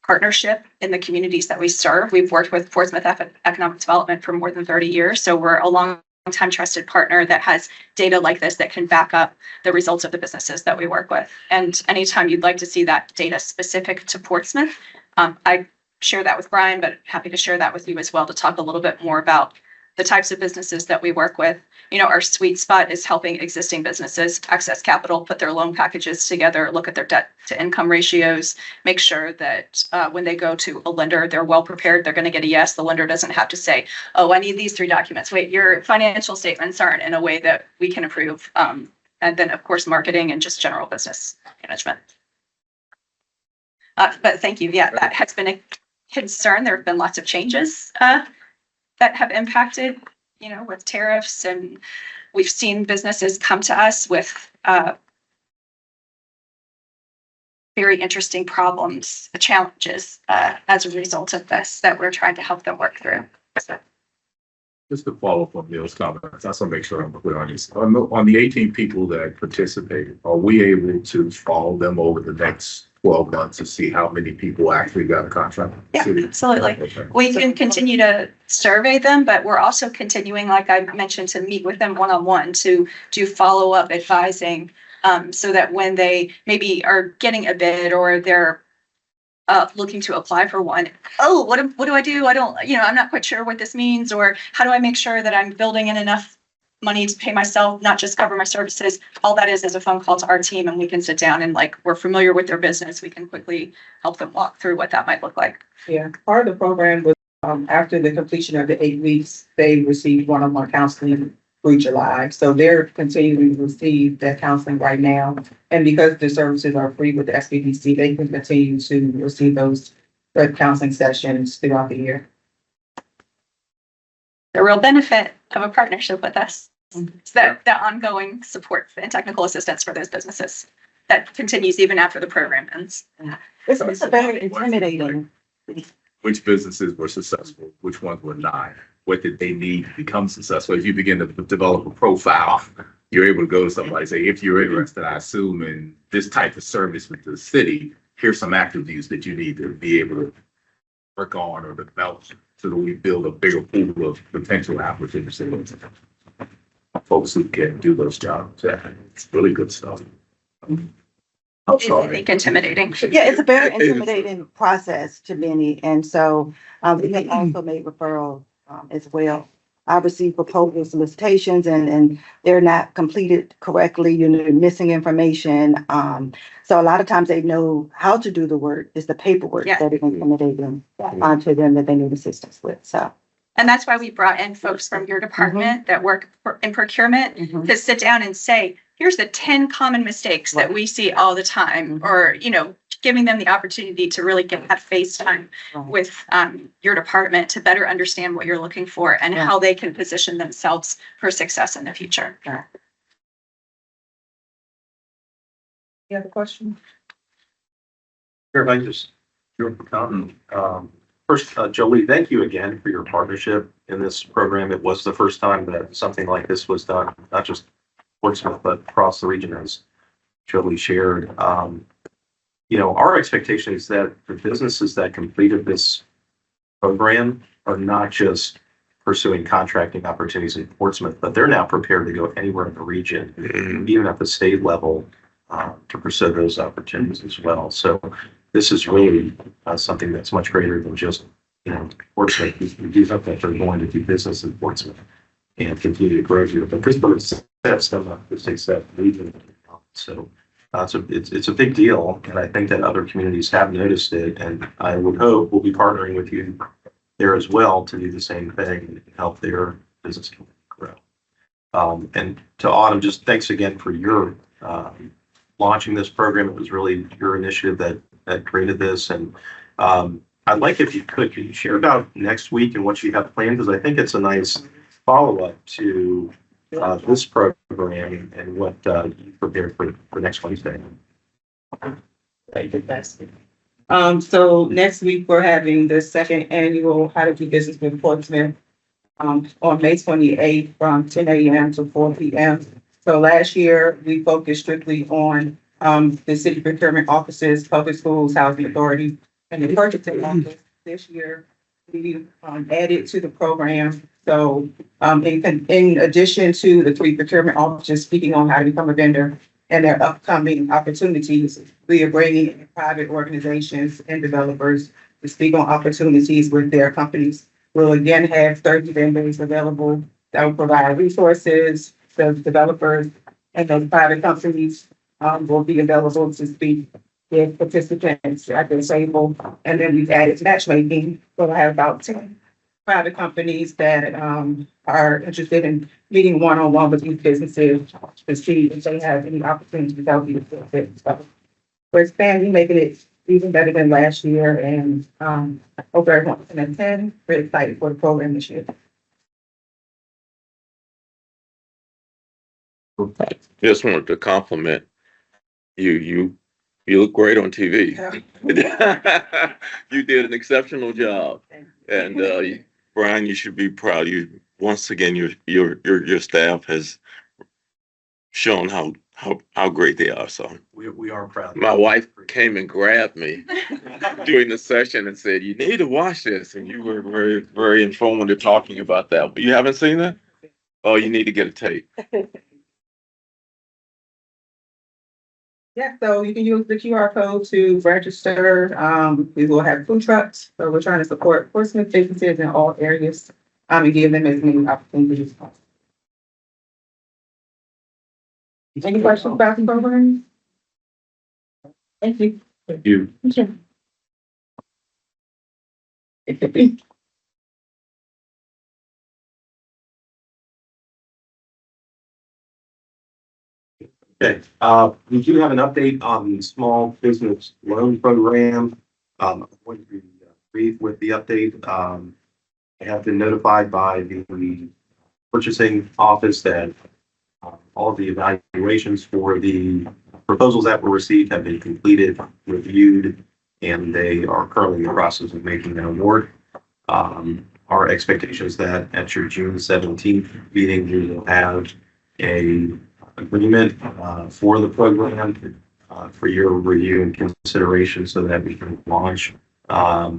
partnership in the communities that we serve. We've worked with Portsmouth Economic Development for more than 30 years. So we're a long-time trusted partner that has data like this that can back up the results of the businesses that we work with. And anytime you'd like to see that data specific to Portsmouth, I share that with Brian, but happy to share that with you as well to talk a little bit more about the types of businesses that we work with. Our sweet spot is helping existing businesses access capital, put their loan packages together, look at their debt to income ratios, make sure that when they go to a lender, they're well prepared. They're going to get a yes. The lender doesn't have to say, oh, I need these 3 documents. Wait, your financial statements aren't in a way that we can approve. And then, of course, marketing and just general business management. But thank you. Yeah, that has been a concern. There have been lots of changes that have impacted, with tariffs, and we've seen businesses come to us with very interesting problems, challenges as a result of this that we're trying to help them work through. So. Just to follow up on Bill's comments, I just want to make sure I'm clear on this. On the 18 people that participated, are we able to follow them over the next 12 months to see how many people actually got a contract? Yeah, absolutely. Okay. We can continue to survey them, but we're also continuing, like I mentioned, to meet with them one-on-one to do follow-up advising, so that when they maybe are getting a bid or they're looking to apply for one. Oh, what do I do? I don't, I'm not quite sure what this means, or how do I make sure that I'm building in enough money to pay myself, not just cover my services. All that is a phone call to our team, and we can sit down and we're familiar with their business. We can quickly help them walk through what that might look like. Yeah, part of the program was after the completion of the 8 weeks, they received one-on-one counseling through July. So they're continuing to receive that counseling right now. And because the services are free with the SBDC, they can continue to receive those counseling sessions throughout the year. The real benefit of a partnership with us is that the ongoing support and technical assistance for those businesses that continues even after the program ends. It's very intimidating. Which businesses were successful? Which ones were not? What did they need to become successful? As you begin to develop a profile, you're able to go to somebody and say, if you're interested, I assume, in this type of service with the city, here's some attributes that you need to be able to work on or develop so that we build a bigger pool of potential applicants. Folks who can do those jobs. Yeah, it's really good stuff. I think intimidating. Yeah, it's a very intimidating process to many. And so we have also made referrals as well. I received proposal solicitations and they're not completed correctly, missing information. So a lot of times they know how to do the work. It's the paperwork that is intimidating to them that they need assistance with. So. And that's why we brought in folks from your department that work in procurement to sit down and say, here's the 10 common mistakes that we see all the time, or, giving them the opportunity to really get that face time with your department to better understand what you're looking for and how they can position themselves for success in the future. You have a question? Sure, I just, first, Jolie, thank you again for your partnership in this program. It was the first time that something like this was done, not just Portsmouth, but across the region, as Jolie shared. Our expectation is that the businesses that completed this program are not just pursuing contracting opportunities in Portsmouth, but they're now prepared to go anywhere in the region, even at the state level, to pursue those opportunities as well. So this is really something that's much greater than just, Portsmouth. These up that they're going to do business in Portsmouth and continue to grow here. But this steps them up, this takes that region. So it's a big deal, and I think that other communities have noticed it, and I would hope we'll be partnering with you there as well to do the same thing and help their business grow. And to Autumn, just thanks again for your launching this program. It was really your initiative that created this, and I'd like, if you could you share about next week and what you have planned, because I think it's a nice follow-up to this program and what you prepared for next Wednesday. So next week we're having the second annual How to Do Business with Portsmouth on May 28th from 10 a.m. to 4 p.m. So last year we focused strictly on the city procurement offices, public schools, housing authority, and the purchasing office. This year we added to the program. So in addition to the 3 procurement officers speaking on how to become a vendor and their upcoming opportunities, we are bringing in private organizations and developers to speak on opportunities with their companies. We'll again have 30 vendors available that will provide resources, the developers and those private companies will be available to speak with participants at the table. And then we've added matchmaking. We'll have about 10 private companies that are interested in meeting one-on-one with these businesses to see if they have any opportunities to help you with it. So we're expanding, making it even better than last year, and hope everyone can attend. We're excited for the program this year. Just wanted to compliment you. You look great on TV. You did an exceptional job. And Brian, you should be proud. You once again, your staff has shown how great they are. So We are proud. my wife came and grabbed me during the session and said, "You need to watch this." And you were very, very informative talking about that. But you haven't seen that? Oh, you need to get a tape. Yeah, so you can use the QR code to register. We will have food trucks, so we're trying to support Portsmouth businesses in all areas, and give them as many opportunities as possible. Any questions about the program? Thank you. Thank you. Sure. Okay, we do have an update on the small business loan program. I'm going to be brief with the update. I have been notified by the purchasing office that all of the evaluations for the proposals that were received have been completed, reviewed, and they are currently in the process of making an award. Our expectation is that at your June 17th meeting, we will have a agreement for the program for your review and consideration so that we can launch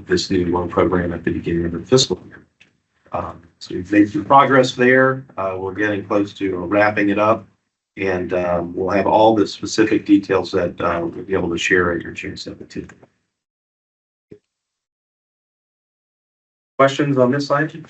this new loan program at the beginning of the fiscal year. So we've made some progress there. We're getting close to wrapping it up, and we'll have all the specific details that we'll be able to share at your June 17th. Questions on this slide?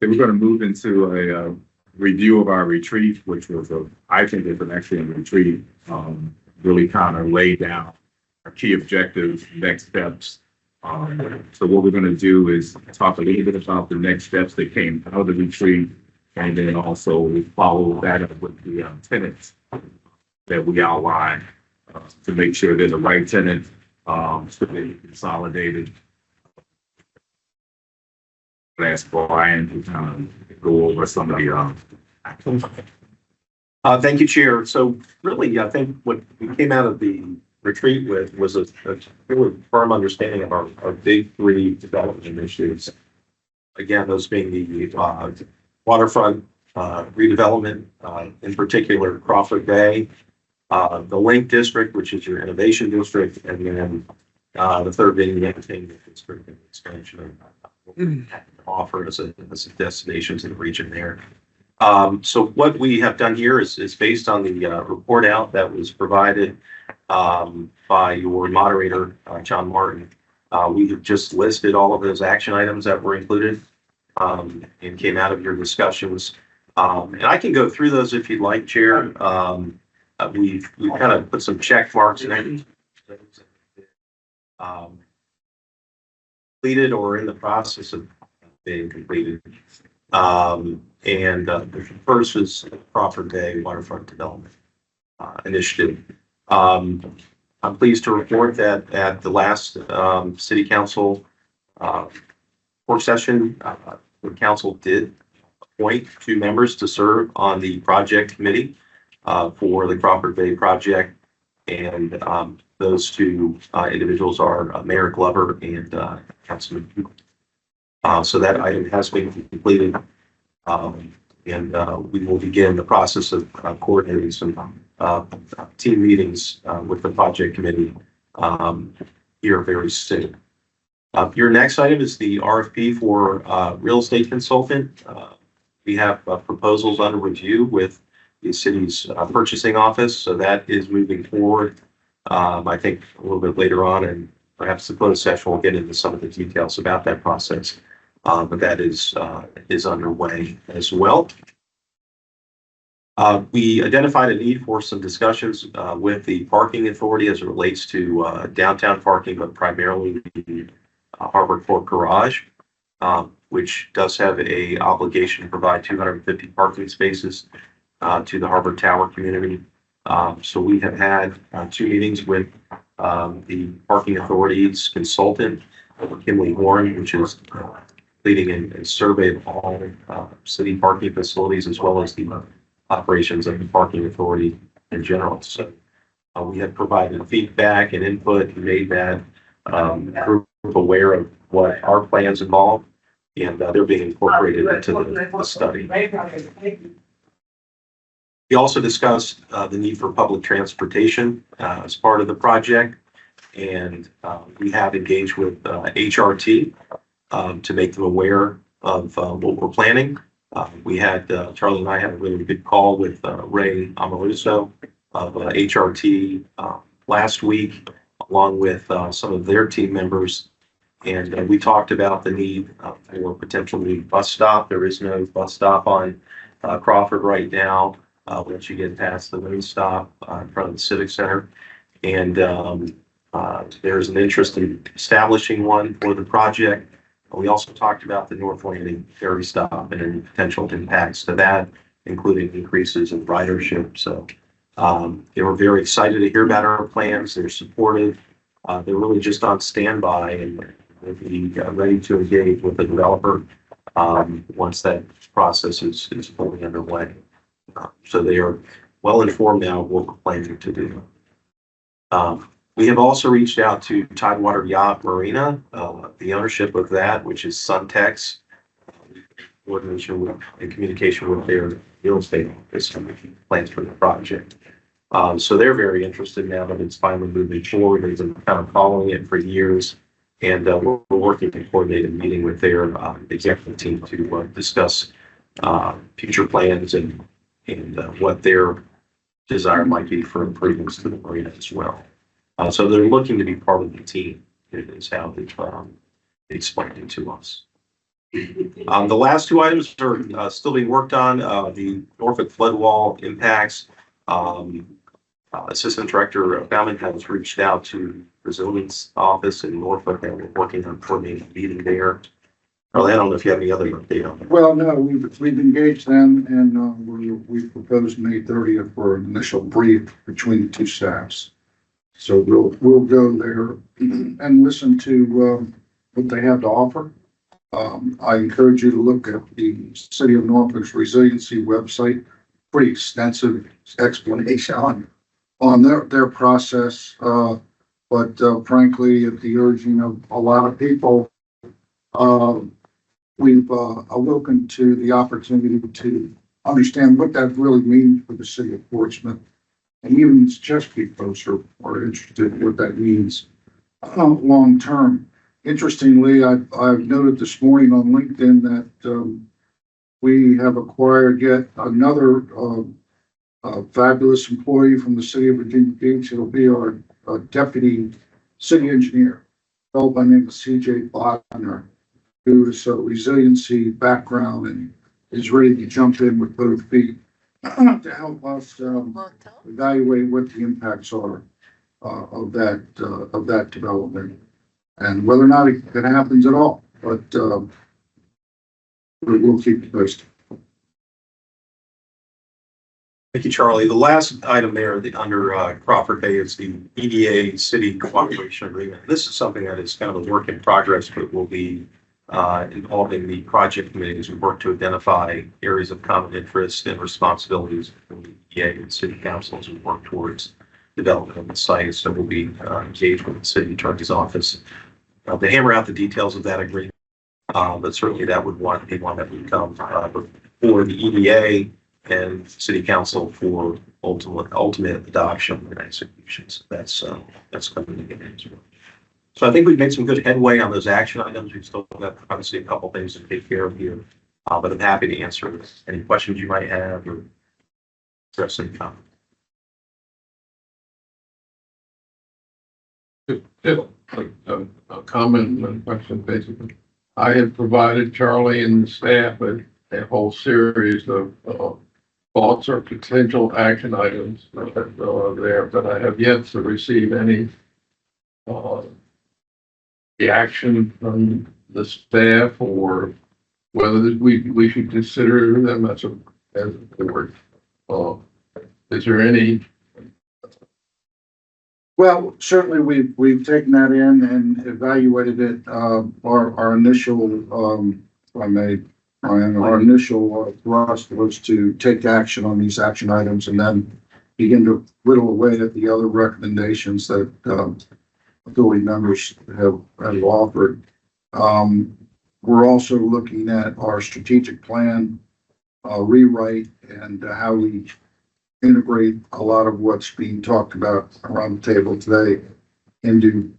We're going to move into a review of our retreat, which was I think it's an excellent retreat. Really kind of laid down our key objectives, next steps. So what we're going to do is talk a little bit about the next steps that came out of the retreat, and then also follow that up with the tenants that we outlined to make sure they're the right tenant, so they're consolidated. Ask Brian to kind of go over some of the Thank you, Chair. So really, I think what we came out of the retreat with was a really firm understanding of our big three development initiatives. Again, those being the waterfront redevelopment, in particular Crawford Bay, the Link District, which is your innovation district, and then the third being the entertainment district and expansion of offer as a destination to the region there. So what we have done here is based on the report out that was provided by your moderator, John Martin. We have just listed all of those action items that were included and came out of your discussions. And I can go through those if you'd like, Chair. We've kind of put some check marks in completed or in the process of being completed. And the first is Crawford Bay Waterfront Development Initiative. I'm pleased to report that at the last City Council work session, the Council did appoint 2 members to serve on the project committee for the Crawford Bay project. And those 2 individuals are Mayor Glover and Councilman Hugh. So that item has been completed. And we will begin the process of coordinating some team meetings with the project committee here very soon. Your next item is the RFP for real estate consultant. We have proposals under review with the city's purchasing office. So that is moving forward. I think a little bit later on, and perhaps the closed session will get into some of the details about that process. But that is underway as well. We identified a need for some discussions with the parking authority as it relates to downtown parking, but primarily the Harbor Court Garage, which does have a obligation to provide 250 parking spaces to the Harbor Tower community. So we have had 2 meetings with the parking authority's consultant, Kimley Warren, which is leading a survey of all city parking facilities as well as the operations of the parking authority in general. So we have provided feedback and input and made that group aware of what our plans involve, and they're being incorporated into the study. We also discussed the need for public transportation as part of the project, and we have engaged with HRT to make them aware of what we're planning. We had, Charlie and I had a really good call with Ray Amoruso of HRT last week, along with some of their team members. And we talked about the need for potential new bus stop. There is no bus stop on Crawford right now. Once you get past the main stop in front of the Civic Center. And there's an interest in establishing one for the project. We also talked about the North Landing ferry stop and any potential impacts to that, including increases in ridership. So they were very excited to hear about our plans. They're supportive. They're really just on standby and will be ready to engage with the developer once that process is fully underway. So they are well informed now of what we're planning to do. We have also reached out to Tidewater Yacht Marina, the ownership of that, which is Suntex, coordination with and communication with their real estate office and plans for the project. So they're very interested now that it's finally moving forward. They've been kind of following it for years, and we're working to coordinate a meeting with their executive team to discuss future plans and what their desire might be for improvements to the marina as well. So they're looking to be part of the team, is how they've explained it to us. The last 2 items are still being worked on. The Norfolk flood wall impacts. Assistant Director Bauman has reached out to Resilience Office in Norfolk, and we're working on coordinating a meeting there. Charlie, I don't know if you have any other update on that. Well, no, we've engaged them and we've proposed May 30th for an initial brief between the 2 staffs. So we'll go there and listen to what they have to offer. I encourage you to look at the City of Norfolk's resiliency website. Pretty extensive explanation on their process. But frankly, at the urging of a lot of people, we've awoken to the opportunity to understand what that really means for the city of Portsmouth. And even Chesapeake folks are interested in what that means long term. Interestingly, I've noted this morning on LinkedIn that we have acquired yet another fabulous employee from the city of Virginia Beach. It'll be our deputy city engineer, a fellow by the name of CJ Bodner, who is a resiliency background and is ready to jump in with both feet to help us evaluate what the impacts are of that development and whether or not it happens at all. But we'll keep you posted. Thank you, Charlie. The last item there under Crawford Bay is the EDA City Cooperation Agreement. This is something that is kind of a work in progress, but will be involving the project committee as we work to identify areas of common interest and responsibilities from the EDA and City Council as we work towards development of the site. So we'll be engaged with the City Attorney's Office to hammer out the details of that agreement. But certainly that would be one that would come for the EDA and City Council for ultimate adoption and execution. So that's coming together as well. So I think we've made some good headway on those action items. We've still got obviously a couple things to take care of here, but I'm happy to answer any questions you might have or Express any comment. Just a comment and a question, basically. I had provided Charlie and the staff with a whole series of thoughts or potential action items that are there, but I have yet to receive any reaction from the staff or whether we should consider them as a board. Is there any? Well, certainly we've taken that in and evaluated it. Our initial, if I may, Ryan, our initial thrust was to take action on these action items and then begin to whittle away at the other recommendations that authority members have offered. We're also looking at our strategic plan rewrite and how we integrate a lot of what's being talked about around the table today into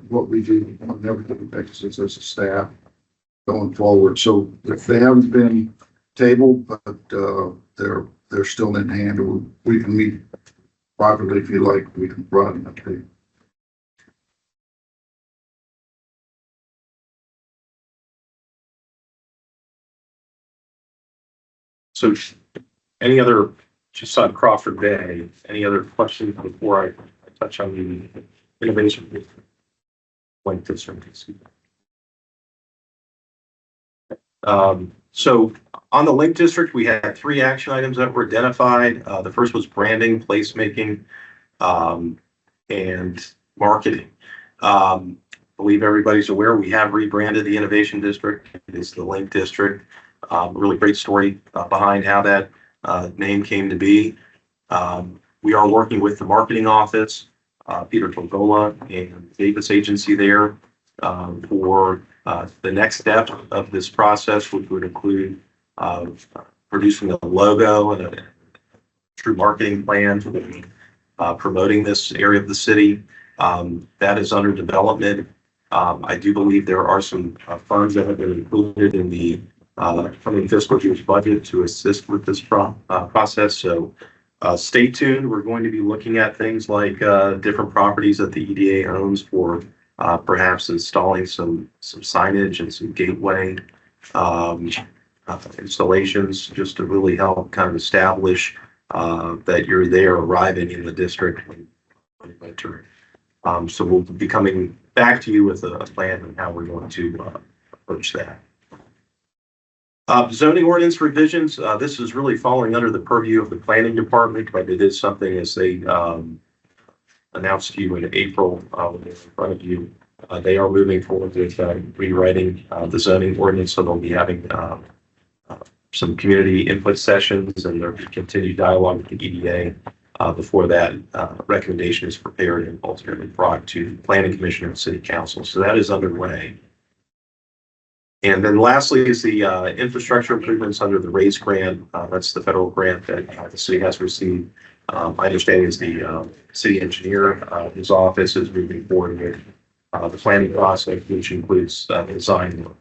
what we do on an everyday basis as a staff going forward. So if they haven't been tabled, but they're still in hand, or we can meet privately if you like, we can provide an update. So any other, just on Crawford Bay, any other questions before I touch on the innovation link district? So on the link district, we had 3 action items that were identified. The first was branding, placemaking, and marketing. I believe everybody's aware we have rebranded the innovation district. It is the link district. Really great story behind how that name came to be. We are working with the marketing office, Peter Togola and Davis agency there for the next step of this process, which would include producing a logo and a true marketing plan for promoting this area of the city. That is under development. I do believe there are some funds that have been included in the coming fiscal year's budget to assist with this process. So stay tuned. We're going to be looking at things like different properties that the EDA owns for perhaps installing some signage and some gateway installations just to really help kind of establish that you're there arriving in the district when you enter. So we'll be coming back to you with a plan on how we're going to approach that. Zoning ordinance revisions. This is really falling under the purview of the planning department, but it is something as they announced to you in April when they're in front of you. They are moving forward with rewriting the zoning ordinance, so they'll be having some community input sessions and there'll be continued dialogue with the EDA before that recommendation is prepared and ultimately brought to the Planning Commission and City Council. So that is underway. And then lastly is the infrastructure improvements under the RAISE grant. That's the federal grant that the city has received. My understanding is the city engineer, his office is moving forward with the planning process, which includes design work.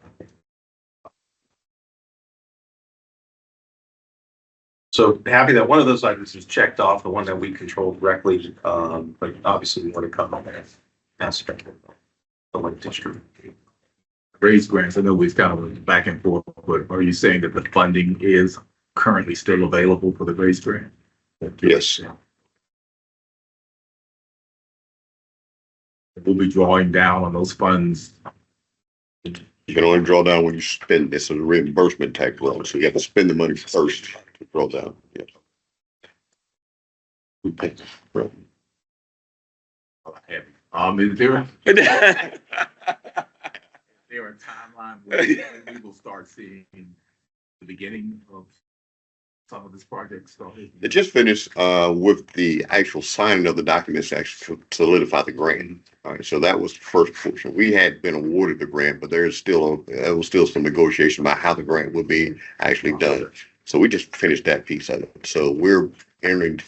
So happy that one of those items is checked off, the one that we control directly, but obviously we want to come on that aspect of the lake district. Raise grants, I know we've kind of went back and forth, but are you saying that the funding is currently still available for the raise grant? Yes. We'll be drawing down on those funds. You can only draw down when you spend. It's a reimbursement tax loan, so you have to spend the money first to draw down. Yeah. We pay. Right. Is there a timeline where we will start seeing the beginning of some of this project started? It just finished with the actual signing of the documents to actually solidify the grant. All right, so that was the first portion. We had been awarded the grant, but there was still some negotiation about how the grant would be actually done. So we just finished that piece of it. So we're entering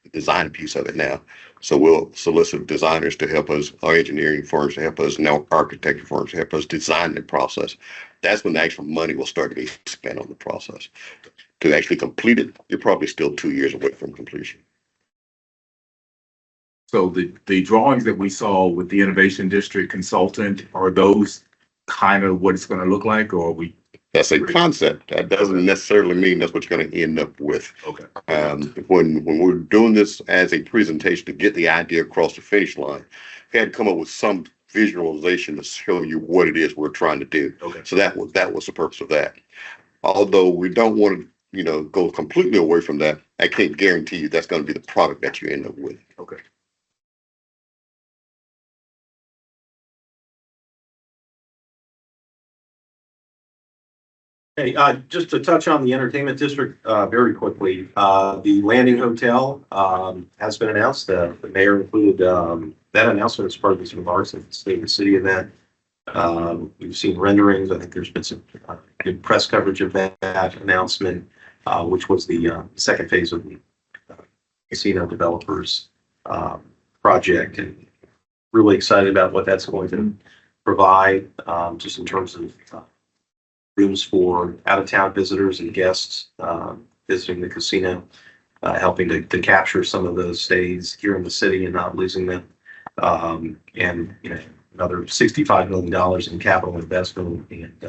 the design piece of it now. So we'll solicit designers to help us, our engineering firms to help us, and our architecture firms to help us design the process. That's when the actual money will start to be spent on the process. To actually complete it, you're probably still 2 years away from completion. So the drawings that we saw with the Innovation District consultant, are those kind of what it's gonna look like, or are we? That's a concept. That doesn't necessarily mean that's what you're going to end up with. Okay. When we're doing this as a presentation to get the idea across the finish line, we had to come up with some visualization to show you what it is we're trying to do. Okay. So that was the purpose of that. Although we don't want to, go completely away from that, I can't guarantee you that's going to be the product that you end up with. Okay. Hey, just to touch on the entertainment district, very quickly, the Landing Hotel, has been announced. The mayor included, that announcement as part of his remarks at the State of the City event. We've seen renderings. I think there's been some good press coverage of that announcement, which was the second phase of the casino developers project, and really excited about what that's going to provide, just in terms of rooms for out-of-town visitors and guests visiting the casino, helping to capture some of those stays here in the city and not losing them. And another $65 million in capital investment and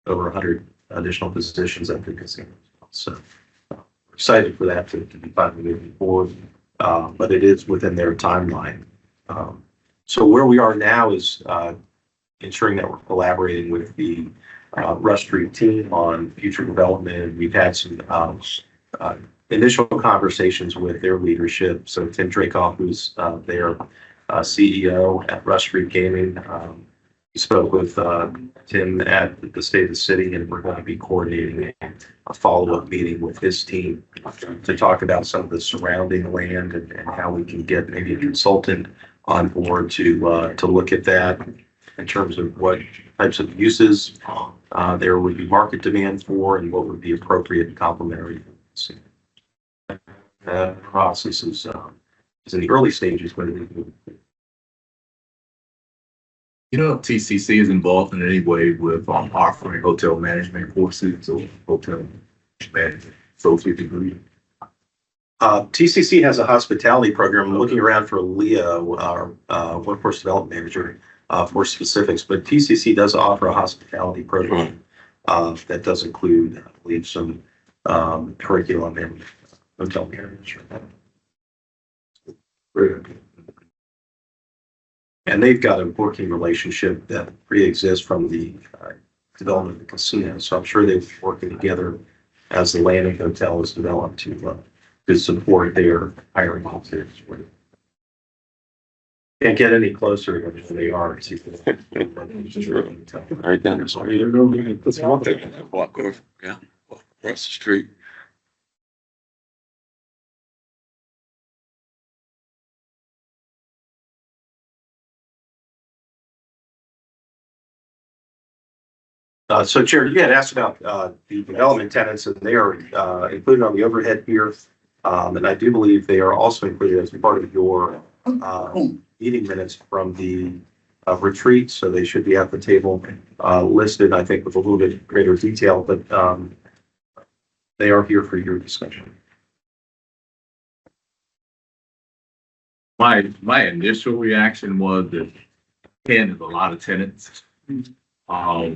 over 100 additional positions at the casino. So excited for that to be finally moving forward, but it is within their timeline. So where we are now is ensuring that we're collaborating with the Rush Street team on future development. We've had some initial conversations with their leadership. So Tim Dracoff, who's their CEO at Rush Street Gaming, we spoke with Tim at the State of the City, and we're going to be coordinating a follow-up meeting with his team to talk about some of the surrounding land and how we can get maybe a consultant on board to look at that in terms of what types of uses there would be market demand for and what would be appropriate and complementary. That process is in the early stages, but If TCC is involved in any way with offering hotel management courses or hotel management associate degree? TCC has a hospitality program. I'm looking around for Leo, our workforce development manager, for specifics, but TCC does offer a hospitality program that does include, I believe, some curriculum and hotel management. And they've got a working relationship that pre-exists from the development of the casino. So I'm sure they've been working together as the Landing Hotel is developed to support their hiring officers. Can't get any closer than they are. Right down the street. That's one thing. Walk over, yeah, walk across the street. So Chair, you had asked about the development tenants, and they are included on the overhead here. And I do believe they are also included as part of your meeting minutes from the retreat. So they should be at the table listed, I think, with a little bit greater detail, but they are here for your discussion. My initial reaction was that 10 is a lot of tenants. I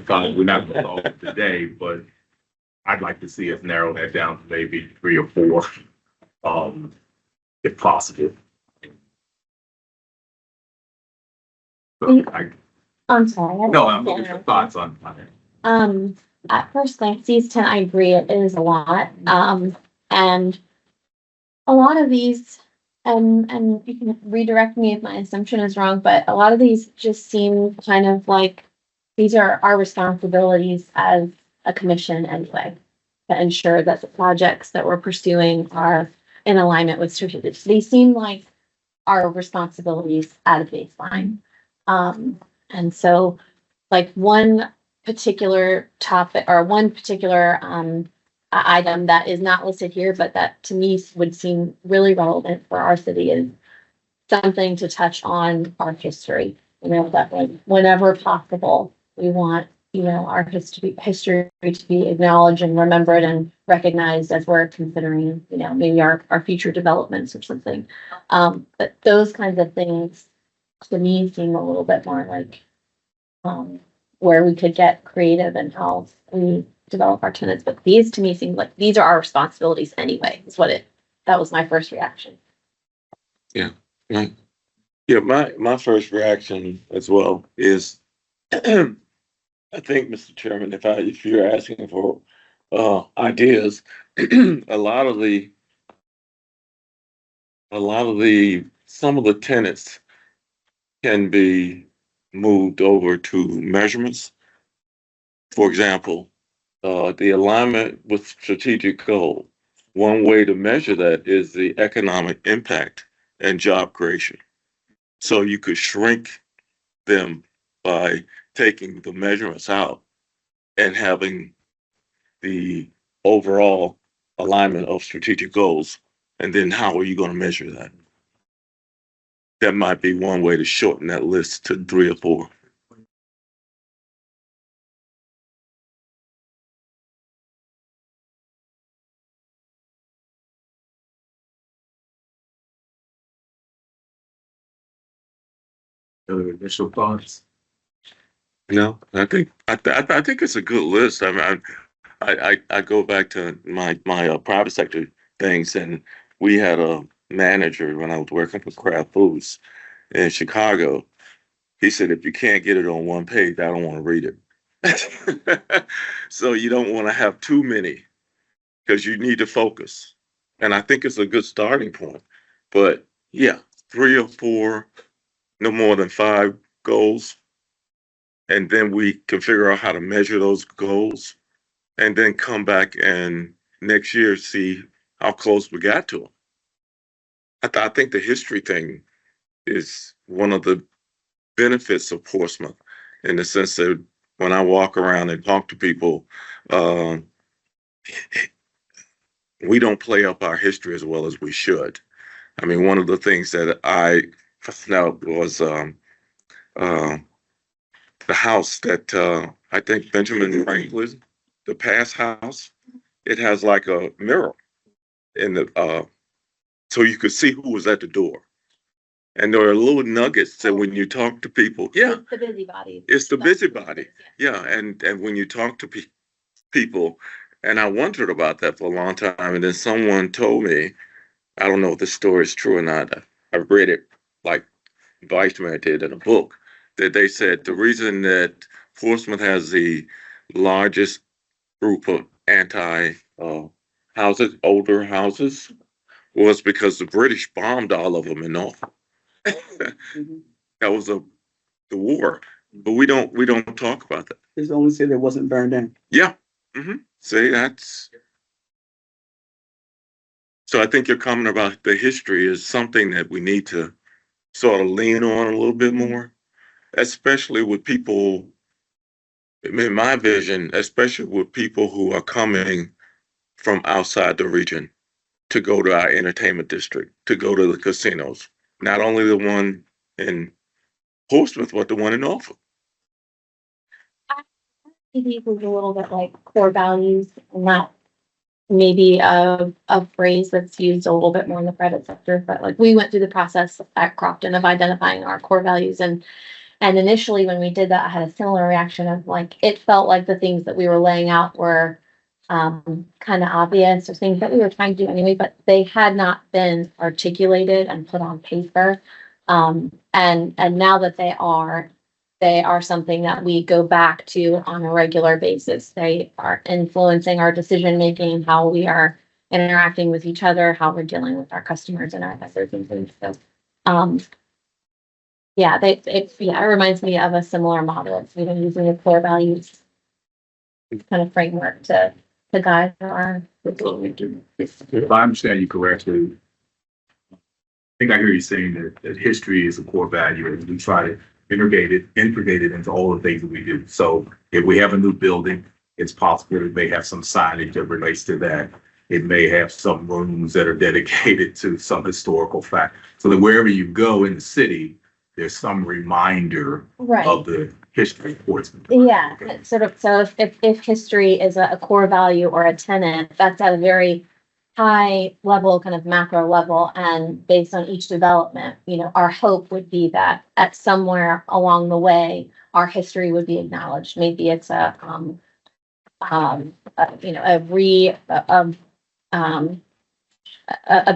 thought we're not going to solve it today, but I'd like to see us narrow that down to maybe 3 or 4, if possible. So I'm sorry. no, I'm looking for thoughts on that. At first glance, these 10, I agree, it is a lot. And a lot of these, and you can redirect me if my assumption is wrong, but a lot of these just seem kind of like these are our responsibilities as a commission anyway, to ensure that the projects that we're pursuing are in alignment with strategic. They seem like our responsibilities at a baseline. And so like one particular topic or one particular item that is not listed here, but that to me would seem really relevant for our city is something to touch on our history. You know, that like whenever possible, we want, you know, our history to be acknowledged and remembered and recognized as we're considering, you know, maybe our future developments or something. But those kinds of things to me seem a little bit more like where we could get creative in how we develop our tenants. But these to me seem like these are our responsibilities anyway, is that was my first reaction. Right. Yeah, my first reaction as well is, I think, Mr. Chairman, if you're asking for ideas, a lot of the some of the tenants can be moved over to measurements. For example, the alignment with strategic goal. One way to measure that is the economic impact and job creation. So you could shrink them by taking the measurements out and having the overall alignment of strategic goals. And then how are you going to measure that? That might be one way to shorten that list to 3 or 4. Other initial thoughts? No, I think it's a good list. I mean, I go back to my private sector things, and we had a manager when I was working for Kraft Foods in Chicago. He said, if you can't get it on one page, I don't want to read it. So you don't want to have too many because you need to focus. And I think it's a good starting point. But yeah, 3 or 4, no more than 5 goals. And then we can figure out how to measure those goals and then come back and next year see how close we got to them. I think the history thing is one of the benefits of Portsmouth in the sense that when I walk around and talk to people, we don't play up our history as well as we should. I mean, one of the things that I found out was the house that I think Benjamin Franklin, the past house, it has like a mirror in the so you could see who was at the door. And there are little nuggets that when you talk to people, yeah, It's the busybody. it's the busybody. Yeah, and when you talk to people, and I wondered about that for a long time, and then someone told me, I don't know if this story is true or not. I read it like Vice Mayor did in a book that they said the reason that Portsmouth has the largest group of anti houses, older houses, was because the British bombed all of them in Norfolk. That was the war, but we don't talk about that. There's only say that wasn't burned down. Yeah. See, that's so. I think your comment about the history is something that we need to sort of lean on a little bit more, especially with people. In my vision, especially with people who are coming from outside the region to go to our entertainment district, to go to the casinos, not only the one in Portsmouth, but the one in Norfolk. These is a little bit like core values, and that maybe a phrase that's used a little bit more in the private sector. But like we went through the process at Crofton of identifying our core values, and initially when we did that, I had a similar reaction of like it felt like the things that we were laying out were kind of obvious or things that we were trying to do anyway, but they had not been articulated and put on paper. And now that they are something that we go back to on a regular basis. They are influencing our decision making, how we are interacting with each other, how we're dealing with our customers and our vendors and things. So, yeah, it reminds me of a similar model. It's using the core values kind of framework to guide our. If I understand you correctly, I think I hear you saying that history is a core value and we try to integrate it into all the things that we do. So if we have a new building, it's possible it may have some signage that relates to that. It may have some rooms that are dedicated to some historical fact. So that wherever you go in the city, there's some reminder Right. of the history of Portsmouth. Yeah, sort of. So if history is a core value or a tenet, that's at a very high level, kind of macro level, and based on each development, our hope would be that at somewhere along the way, our history would be acknowledged. Maybe it's a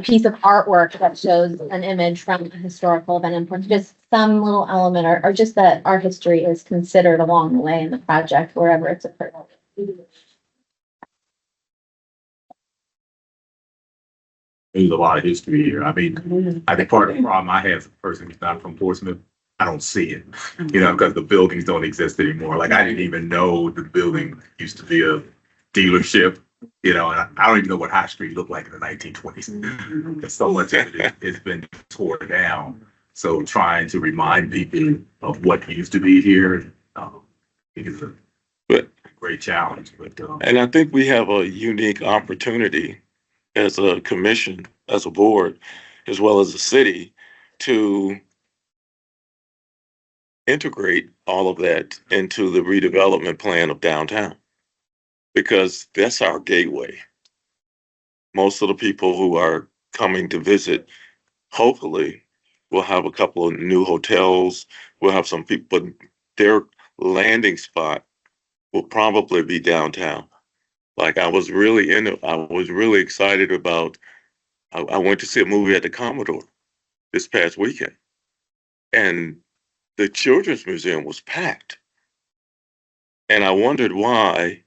piece of artwork that shows an image from a historical event in Portsmouth, just some little element, or just that our history is considered along the way in the project, wherever it's occurred. There's a lot of history here. I mean, I think part of the problem I have as a person who's not from Portsmouth, I don't see it, because the buildings don't exist anymore. Like, I didn't even know the building used to be a dealership, and I don't even know what High Street looked like in the 1920s. Because so much of it has been torn down. So trying to remind people of what used to be here, I think is a great challenge. But And I think we have a unique opportunity as a commission, as a board, as well as a city, to integrate all of that into the redevelopment plan of downtown, because that's our gateway. Most of the people who are coming to visit, hopefully, will have a couple of new hotels. We'll have some people, but their landing spot will probably be downtown. Like, I was really excited about, I went to see a movie at the Commodore this past weekend, and the Children's Museum was packed. And I wondered why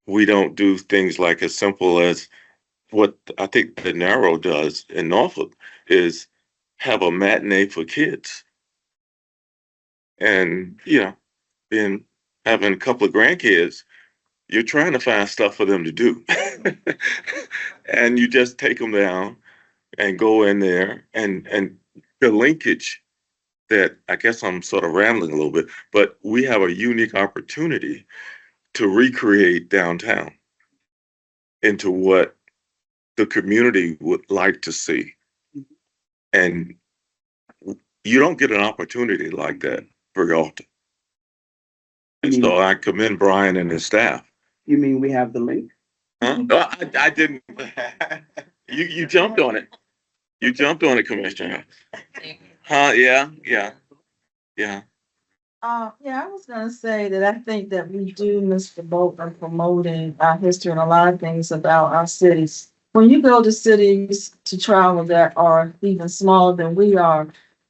we don't do things like as simple as what I think the Narrow does in Norfolk, is have a matinee for kids. And, being having a couple of grandkids, you're trying to find stuff for them to do. And you just take them down and go in there, and the linkage that, I guess I'm sort of rambling a little bit, but we have a unique opportunity to recreate downtown into what the community would like to see. And you don't get an opportunity like that very often. And so I commend Brian and his staff. You mean we have the link? Huh? I didn't. You jumped on it. You jumped on it, Commissioner. Huh? Yeah. Yeah, I was gonna say that I think that we do miss the boat on promoting our history and a lot of things about our cities. When you go to cities to travel that are even smaller than we are,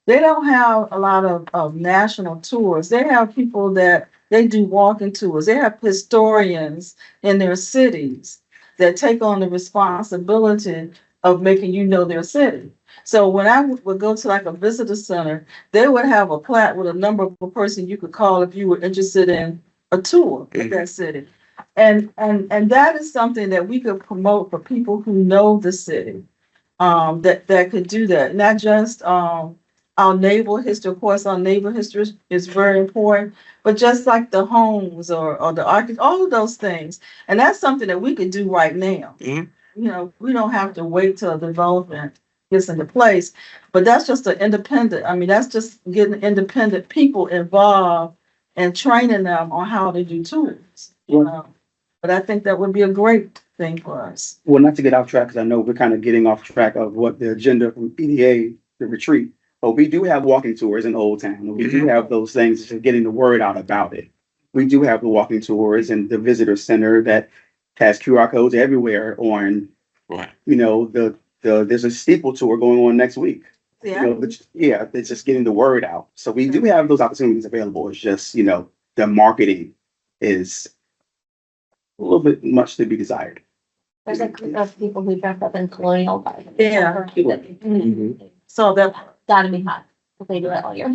they don't have a lot of national tours. They have people that they do walking tours. They have historians in their cities that take on the responsibility of making their city. So when I would go to like a visitor center, they would have a plaque with a number of a person you could call if you were interested in a tour of that city. And that is something that we could promote for people who know the city, that could do that. Not just our neighbor history. Of course, our neighbor history is very important, but just like the homes or the architect, all of those things. And that's something that we could do right now. We don't have to wait till development gets into place, but that's just that's just getting independent people involved and training them on how to do tours, But I think that would be a great thing for us. Well, not to get off track, because I know we're kind of getting off track of what the agenda from EDA, the retreat, but we do have walking tours in Old Town. And we do have those things, just getting the word out about it. We do have the walking tours and the visitor center that has QR codes everywhere on, there's a steeple tour going on next week. Yeah. It's just getting the word out. So we do have those opportunities available. It's just, the marketing is a little bit much to be desired. There's a group of people who dress up in colonial garb. Yeah. So that Gotta be hot. They do it all year.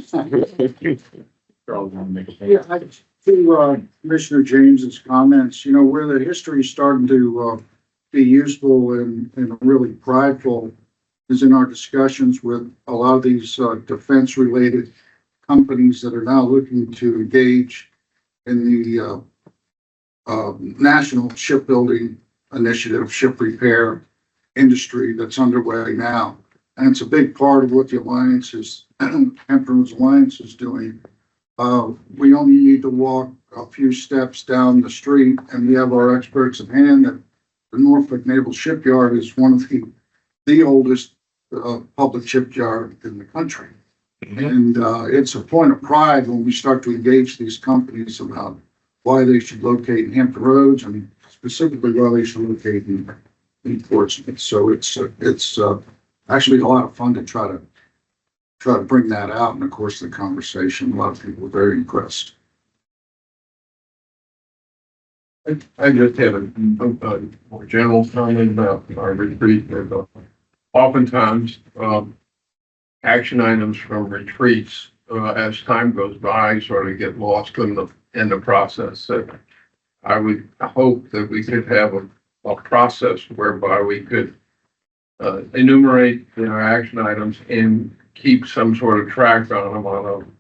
To Commissioner James's comments, where the history is starting to be useful and really prideful is in our discussions with a lot of these defense-related companies that are now looking to engage in the national shipbuilding initiative, ship repair industry that's underway now. And it's a big part of what the Alliance is, Hampton Alliance is doing. We only need to walk a few steps down the street and we have our experts at hand that the Norfolk Naval Shipyard is one of the oldest public shipyard in the country. And it's a point of pride when we start to engage these companies about why they should locate in Hampton Roads and specifically why they should locate in Portsmouth. So it's actually a lot of fun to try to bring that out in the course of the conversation. A lot of people are very impressed. I just have a more general comment about our retreat. Oftentimes, action items from retreats, as time goes by, sort of get lost in the process. So I would hope that we could have a process whereby we could enumerate action items and keep some sort of track on them on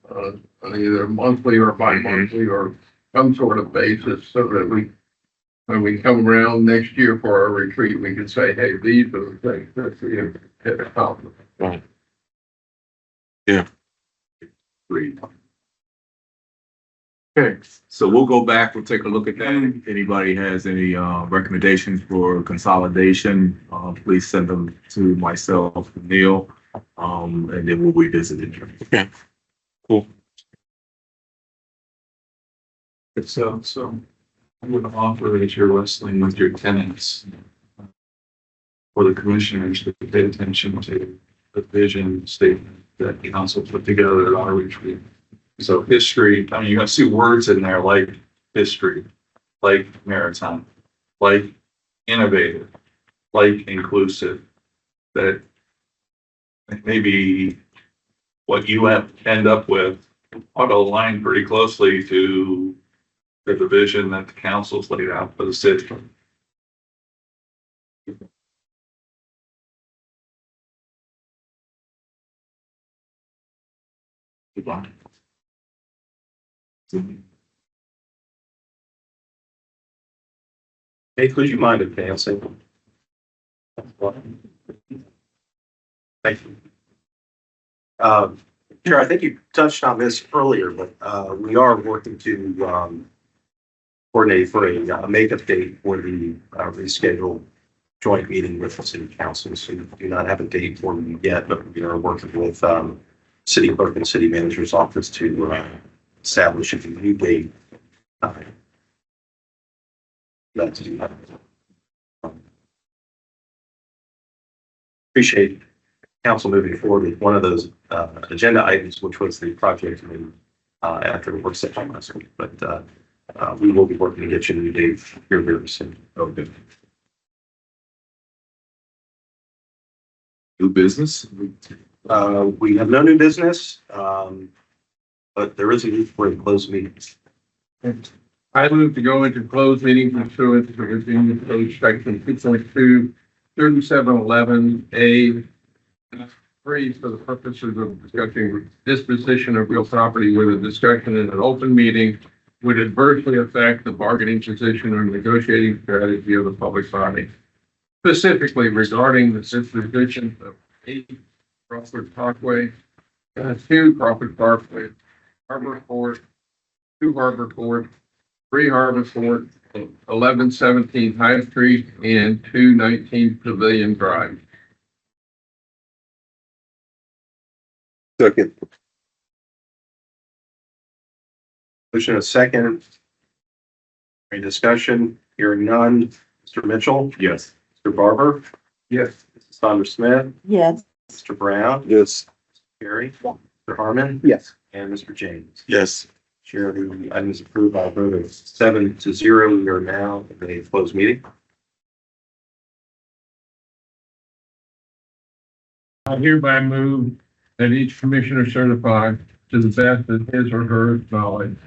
either a monthly or bi-monthly or some sort of basis, so that when we come around next year for our retreat, we can say, hey, these are the things that we have accomplished. Right. Yeah. Great. Okay, so we'll go back, we'll take a look at that. If anybody has any recommendations for consolidation, please send them to myself, Neil, and then we'll revisit it. Okay. Cool. So I would offer as you're wrestling with your tenants for the commissioners to pay attention to the vision statement that the council put together at our retreat. So history, I mean, you're gonna see words in there like history, like maritime, like innovative, like inclusive, that maybe what you end up with ought to align pretty closely to the vision that the council's laid out for the city. Hey, could you mind advancing? Thank you. Chair, I think you touched on this earlier, but we are working to coordinate for a makeup date for the rescheduled joint meeting with the city council. So we do not have a date for them yet, but we are working with city clerk and city manager's office to establish a new date. That's appreciate council moving forward with one of those agenda items, which was the project committee after the work session last week. But we will be working to get you a new date here very soon. Okay. New business? We have no new business, but there is a need for a closed meeting. I move to go into closed meeting pursuant to Virginia Code Section 2.2, 3711A, 3 for the purposes of discussing disposition of real property where the discussion in an open meeting would adversely affect the bargaining position or negotiating strategy of the public body. Specifically regarding the disposition of 8 Crawford Parkway, 2 Crawford Parkway, Harbor Court, 2 Harbor Court, 3 Harbor Court, 1117 High Street, and 219 Pavilion Drive. Second. Motion a second. Any discussion? Hearing none. Mr. Mitchell? Yes. Mr. Barber? Yes. Mrs. Saunders-Smith? Yes. Mr. Brown? Yes. Carey? Mr. Harmon? Yes. And Mr. James? Yes. Chair, the item is approved by a vote of 7-0. We are now in a closed meeting. I hereby move that each commissioner certify to the best of his or her knowledge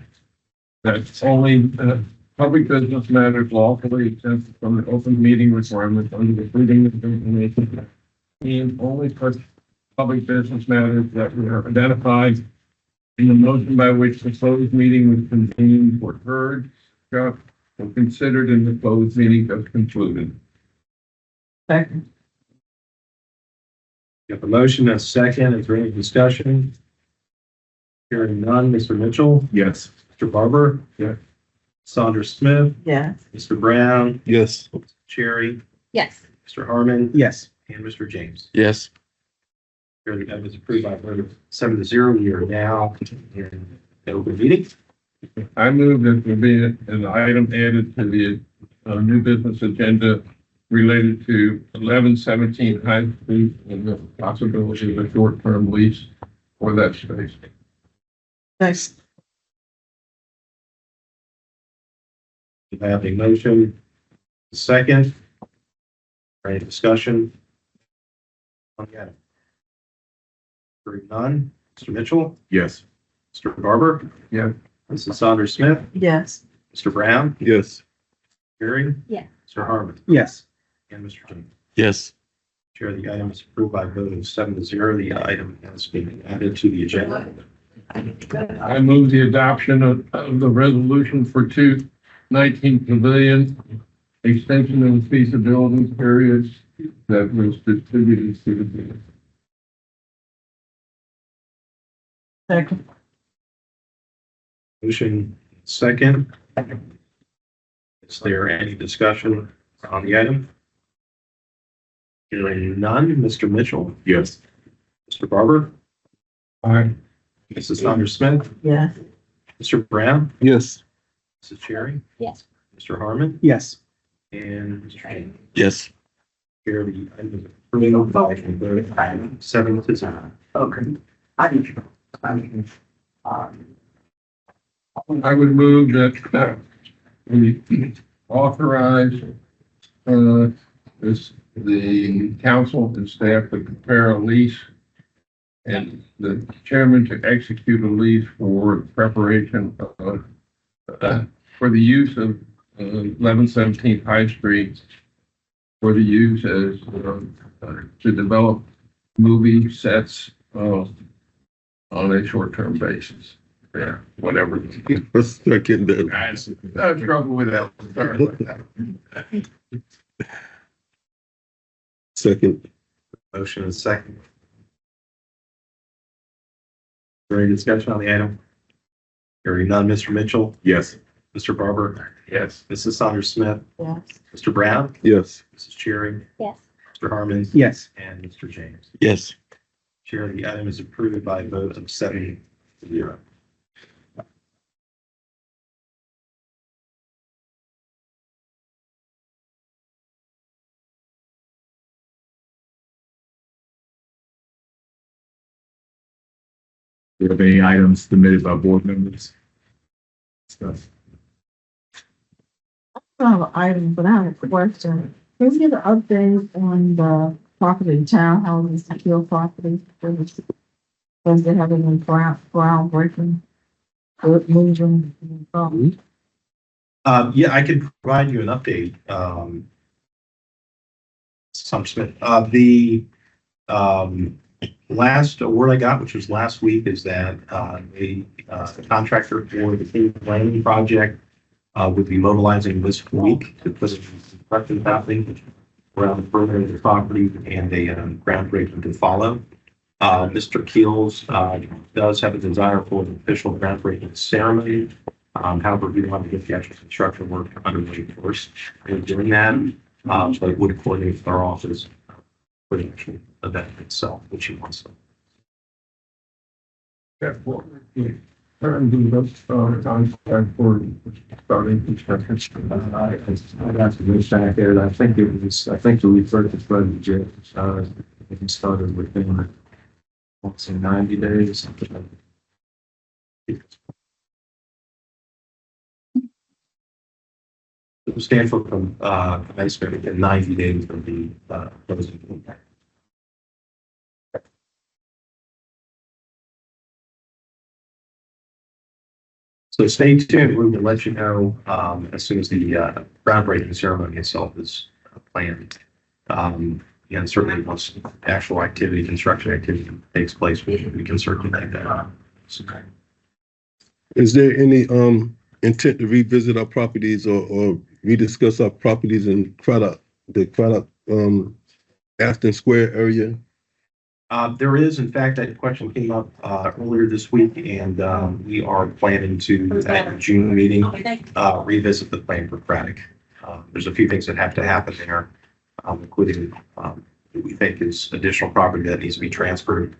that only public business matters lawfully exempt from the open meeting requirements under the Freedom of Information Act, and only such public business matters that were identified in the motion by which the closed meeting was convened were heard, discussed, were considered in the closed meeting as concluded. Second. You have a motion and a second. Is there any discussion? Hearing none. Mr. Mitchell, Yes. Mr. Barber. Yes. Sandra Smith, Yes. Mr. Brown, Yes. Cherry, Yes. Mr. Harmon, Yes. and Mr. James. Yes. Here the item is approved by a vote of 7-0. We are now in open meeting. I move that there be an item added to the new business agenda related to 1117 High Street and the possibility of a short-term lease for that space. Nice. We have a motion, a second. Any discussion? Okay. Hearing none. Mr. Mitchell, Yes. Mr. Barber. Yeah. Mrs. Saunders Smith, Yes. Mr. Brown, Yes. Cherry. Yeah. Mr. Harmon, Yes. and Mr. James. Yes. Chair, the item is approved by a vote of 7-0. The item has been added to the agenda. I move the adoption of the resolution for 219 Pavilion, extension of the feasibility period that was distributed to the board. Second. Motion second. Is there any discussion on the item? Hearing none. Mr. Mitchell, Yes. Mr. Barber, Aye. Mrs. Saunders Smith, Yes. Mr. Brown, Yes. Mrs. Cherry, Yes. Mr. Harmon, Yes. and Mr. James. Yes. Chair, the item is approved by a vote of 7-0. Okay. I would move that we authorize the council and staff to prepare a lease and the chairman to execute a lease for preparation of for the use of 1117 High Street for the use as to develop movie sets on a short-term basis. Yeah, whatever. Let's not get that. Guys, no trouble with that. Sorry about that. Second. Motion is second. Is there any discussion on the item? Hearing none. Mr. Mitchell, Yes. Mr. Barber, Yes. Mrs. Saunders Smith, Yes. Mr. Brown, Yes. Mrs. Cherry, Yes. Mr. Harmon, Yes. and Mr. James. Yes. Chair, the item is approved by a vote of 7-0. Do you have any items submitted by board members? Discuss. I have an item, but I have a question. Can we get an update on the property, townhouses, secure property? Was they having any groundbreaking, good moving? Yeah, I can provide you an update. Some Smith, the last word I got, which was last week, is that the contractor for the King Landing project would be mobilizing this week to put construction happening around the perimeter of the property and a groundbreaking to follow. Mr. Keels does have a desire for an official groundbreaking ceremony. However, we want to get the actual construction work underway first in doing that. So it would coordinate with our office for the actual event itself, which he wants to. Yeah, well, and do those time for starting construction. I'd have to move back there. I think we referred to Fred J. It started within, let's say, 90 days. Substantial commencement within 90 days of the closing. So stay tuned. We will let you know as soon as the groundbreaking ceremony itself is planned. And certainly once actual activity, construction activity takes place, we can certainly make that. Is there any intent to revisit our properties or rediscuss our properties in Aston Square area? There is, in fact, that question came up earlier this week, and we are planning to, at the June meeting, revisit the plan for Craddock. There's a few things that have to happen there, including we think is additional property that needs to be transferred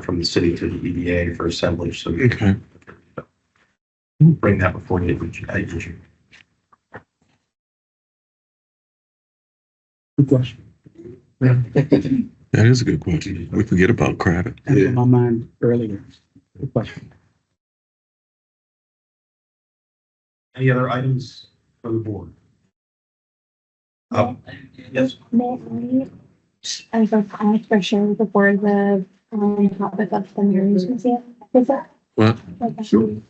from the city to the EDA for assemblage. So we can bring that before you at June. Good question. That is a good question. We forget about credit. That was on my mind earlier. Good question. Any other items for the board? Yes. I was for sure with the board the topic of the Marriage Museum. Is that? What? Sure.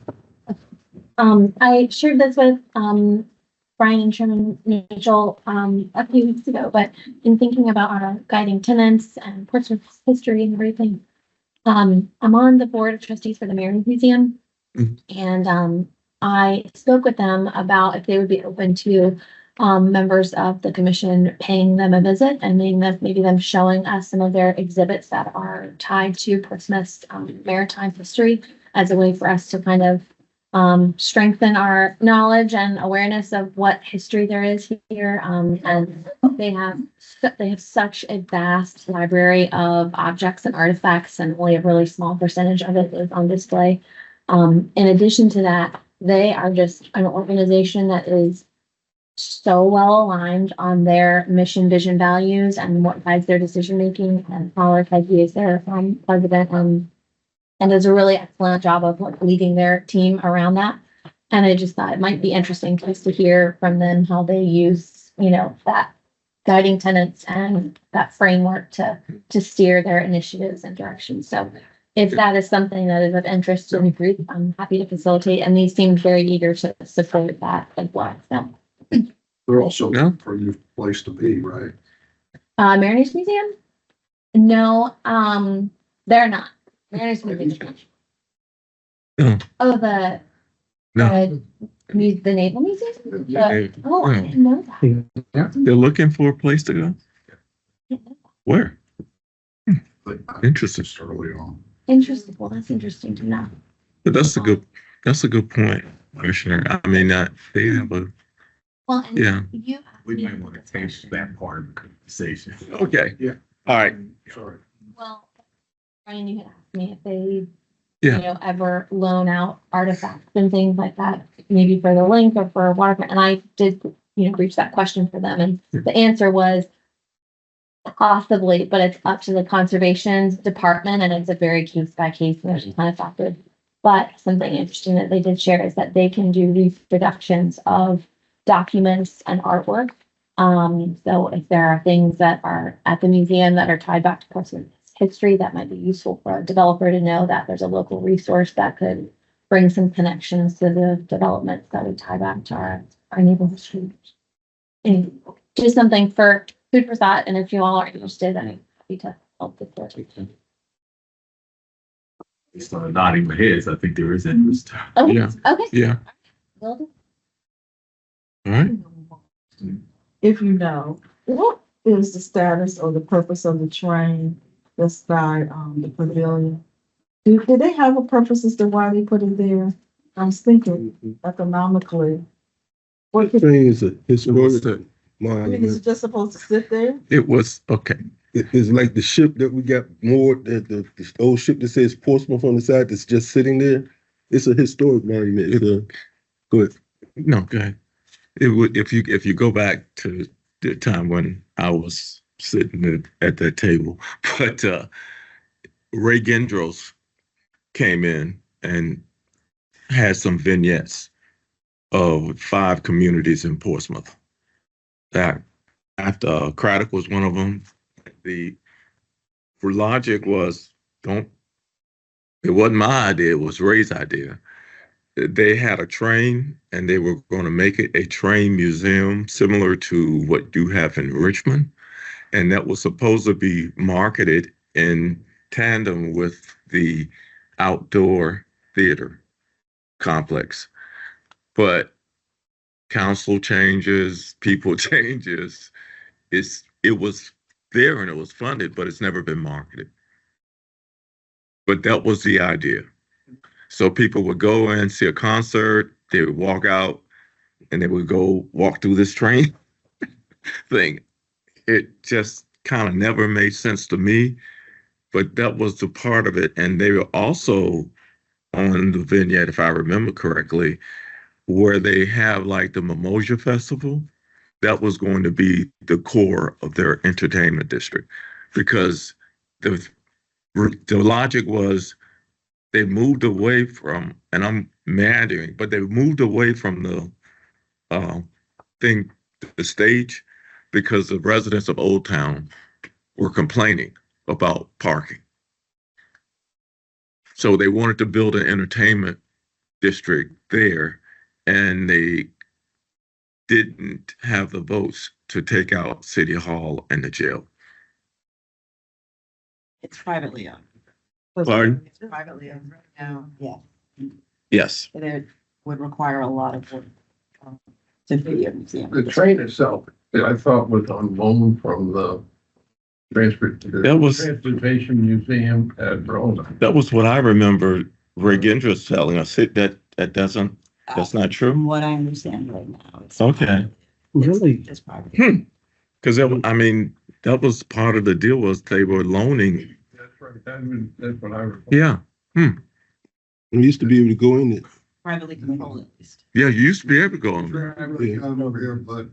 I shared this with Brian and Chairman Mitchell a few weeks ago, but in thinking about our guiding tenants and Portsmouth history and everything, I'm on the board of trustees for the Marriage Museum, and I spoke with them about if they would be open to members of the commission paying them a visit and maybe them showing us some of their exhibits that are tied to Portsmouth's maritime history as a way for us to kind of strengthen our knowledge and awareness of what history there is here. And they have such a vast library of objects and artifacts, and only a really small percentage of it is on display. In addition to that, they are just an organization that is so well aligned on their mission, vision, values, and what guides their decision making. And Paula Kedzie is their president and does a really excellent job of leading their team around that. And I just thought it might be interesting just to hear from them how they use, that guiding tenets and that framework to steer their initiatives and directions. So if that is something that is of interest to the group, I'm happy to facilitate. And these seem very eager to support that as well. So. They're also a pretty place to be, right? Mariners Museum? No, they're not. Mariners Museum. No. Oh, the Naval Museum? Yeah. Oh, I didn't know that. They're looking for a place to go. Where? Interesting. Early on. Interesting. Well, that's interesting to know. But that's a good point, Commissioner. I mean, they have a. Well, and Yeah. We might want to change that part of the conversation. Okay. Yeah. All right. Sorry. Well, Brian, you had asked me if they, Yeah. ever loan out artifacts and things like that, maybe for the link or for waterfront. And I did, reach that question for them. And the answer was possibly, but it's up to the conservation department, and it's a very case by case, and there's a ton of factors. But something interesting that they did share is that they can do reproductions of documents and artwork. So if there are things that are at the museum that are tied back to Portsmouth history, that might be useful for a developer to know that there's a local resource that could bring some connections to the developments that would tie back to our neighborhood streets. And just something for food for thought. And if you all are interested, I'm happy to help with that. Based on the nodding of heads, I think there is interest. Okay. Yeah. Okay. Yeah. Will do. All right. If you know, what is the status or the purpose of the train that's by the pavilion? Do they have a purpose as to why they put it there? I was thinking economically. What could, Train is a historic I mean, is monument. it just supposed to sit there? It was okay. It's like the ship that we got moored, the old ship that says Portsmouth on the side that's just sitting there. It's a historic monument. Go ahead. No, go ahead. It would if you go back to the time when I was sitting at that table, but Ray Gendros came in and had some vignettes of 5 communities in Portsmouth. That after Craddock was one of them. The logic was it wasn't my idea, it was Ray's idea. They had a train and they were going to make it a train museum similar to what you have in Richmond. And that was supposed to be marketed in tandem with the outdoor theater complex. but council changes, people changes. It was there and it was funded, but it's never been marketed. But that was the idea. So people would go and see a concert, they would walk out, and they would go walk through this train thing. It just kind of never made sense to me, but that was the part of it. And they were also on the vignette, if I remember correctly, where they have like the Mimosa Festival. That was going to be the core of their entertainment district, because the logic was they moved away from, and I'm meandering, but they moved away from the uh, thing, the stage, because the residents of Old Town were complaining about parking. So they wanted to build an entertainment district there, and they didn't have the votes to take out City Hall and the jail. It's privately owned. Pardon? It's privately owned right now. Yeah, Yes. it would require a lot of work to be a museum. The train itself, I thought was on loan from the That was- Transportation Museum at Verona. That was what I remember Ray Gendris telling us. That's not true. From what I understand right now. It's Okay. Really? It's private. Because that was part of the deal, was they were loaning. That's right, that's what I recall. Yeah. We used to be able to go in it. Privately controlled at least. Yeah, you used to be able to go on. I'm over here, but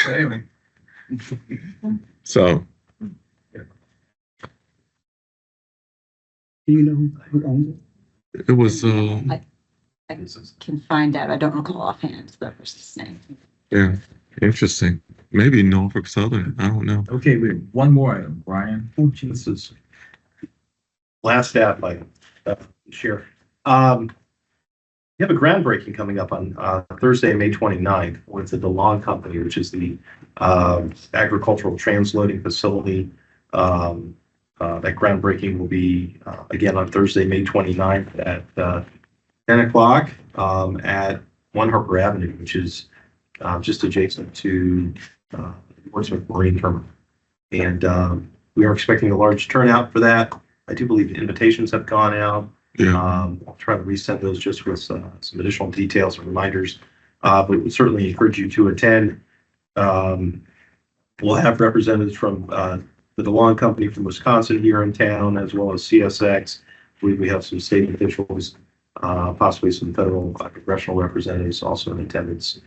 Anyway, So, Do you know who owns it? it was, I can find out. I don't recall offhand the person's name. yeah, interesting. Maybe Norfolk Southern, I don't know. Okay, we have one more item, Brian. This is last staff item, Sheriff. You have a groundbreaking coming up on Thursday, May 29th with the DeLong Company, which is the agricultural transloading facility. That groundbreaking will be again on Thursday, May 29th at 10 o'clock at 1 Harper Avenue, which is just adjacent to Portsmouth Marine Terminal. And we are expecting a large turnout for that. I do believe invitations have gone out. Yeah. I'll try to resend those just with some additional details and reminders. But we certainly encourage you to attend. We'll have representatives from the DeLong Company from Wisconsin here in town, as well as CSX. I believe we have some state officials, possibly some federal congressional representatives also in attendance,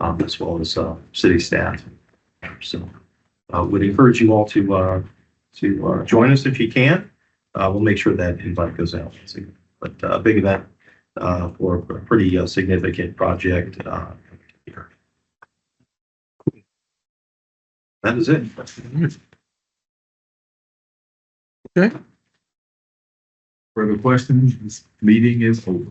as well as city staff. So would encourage you all to join us if you can. We'll make sure that invite goes out. But a big event for a pretty significant project here. That is it. Further questions? This meeting is over.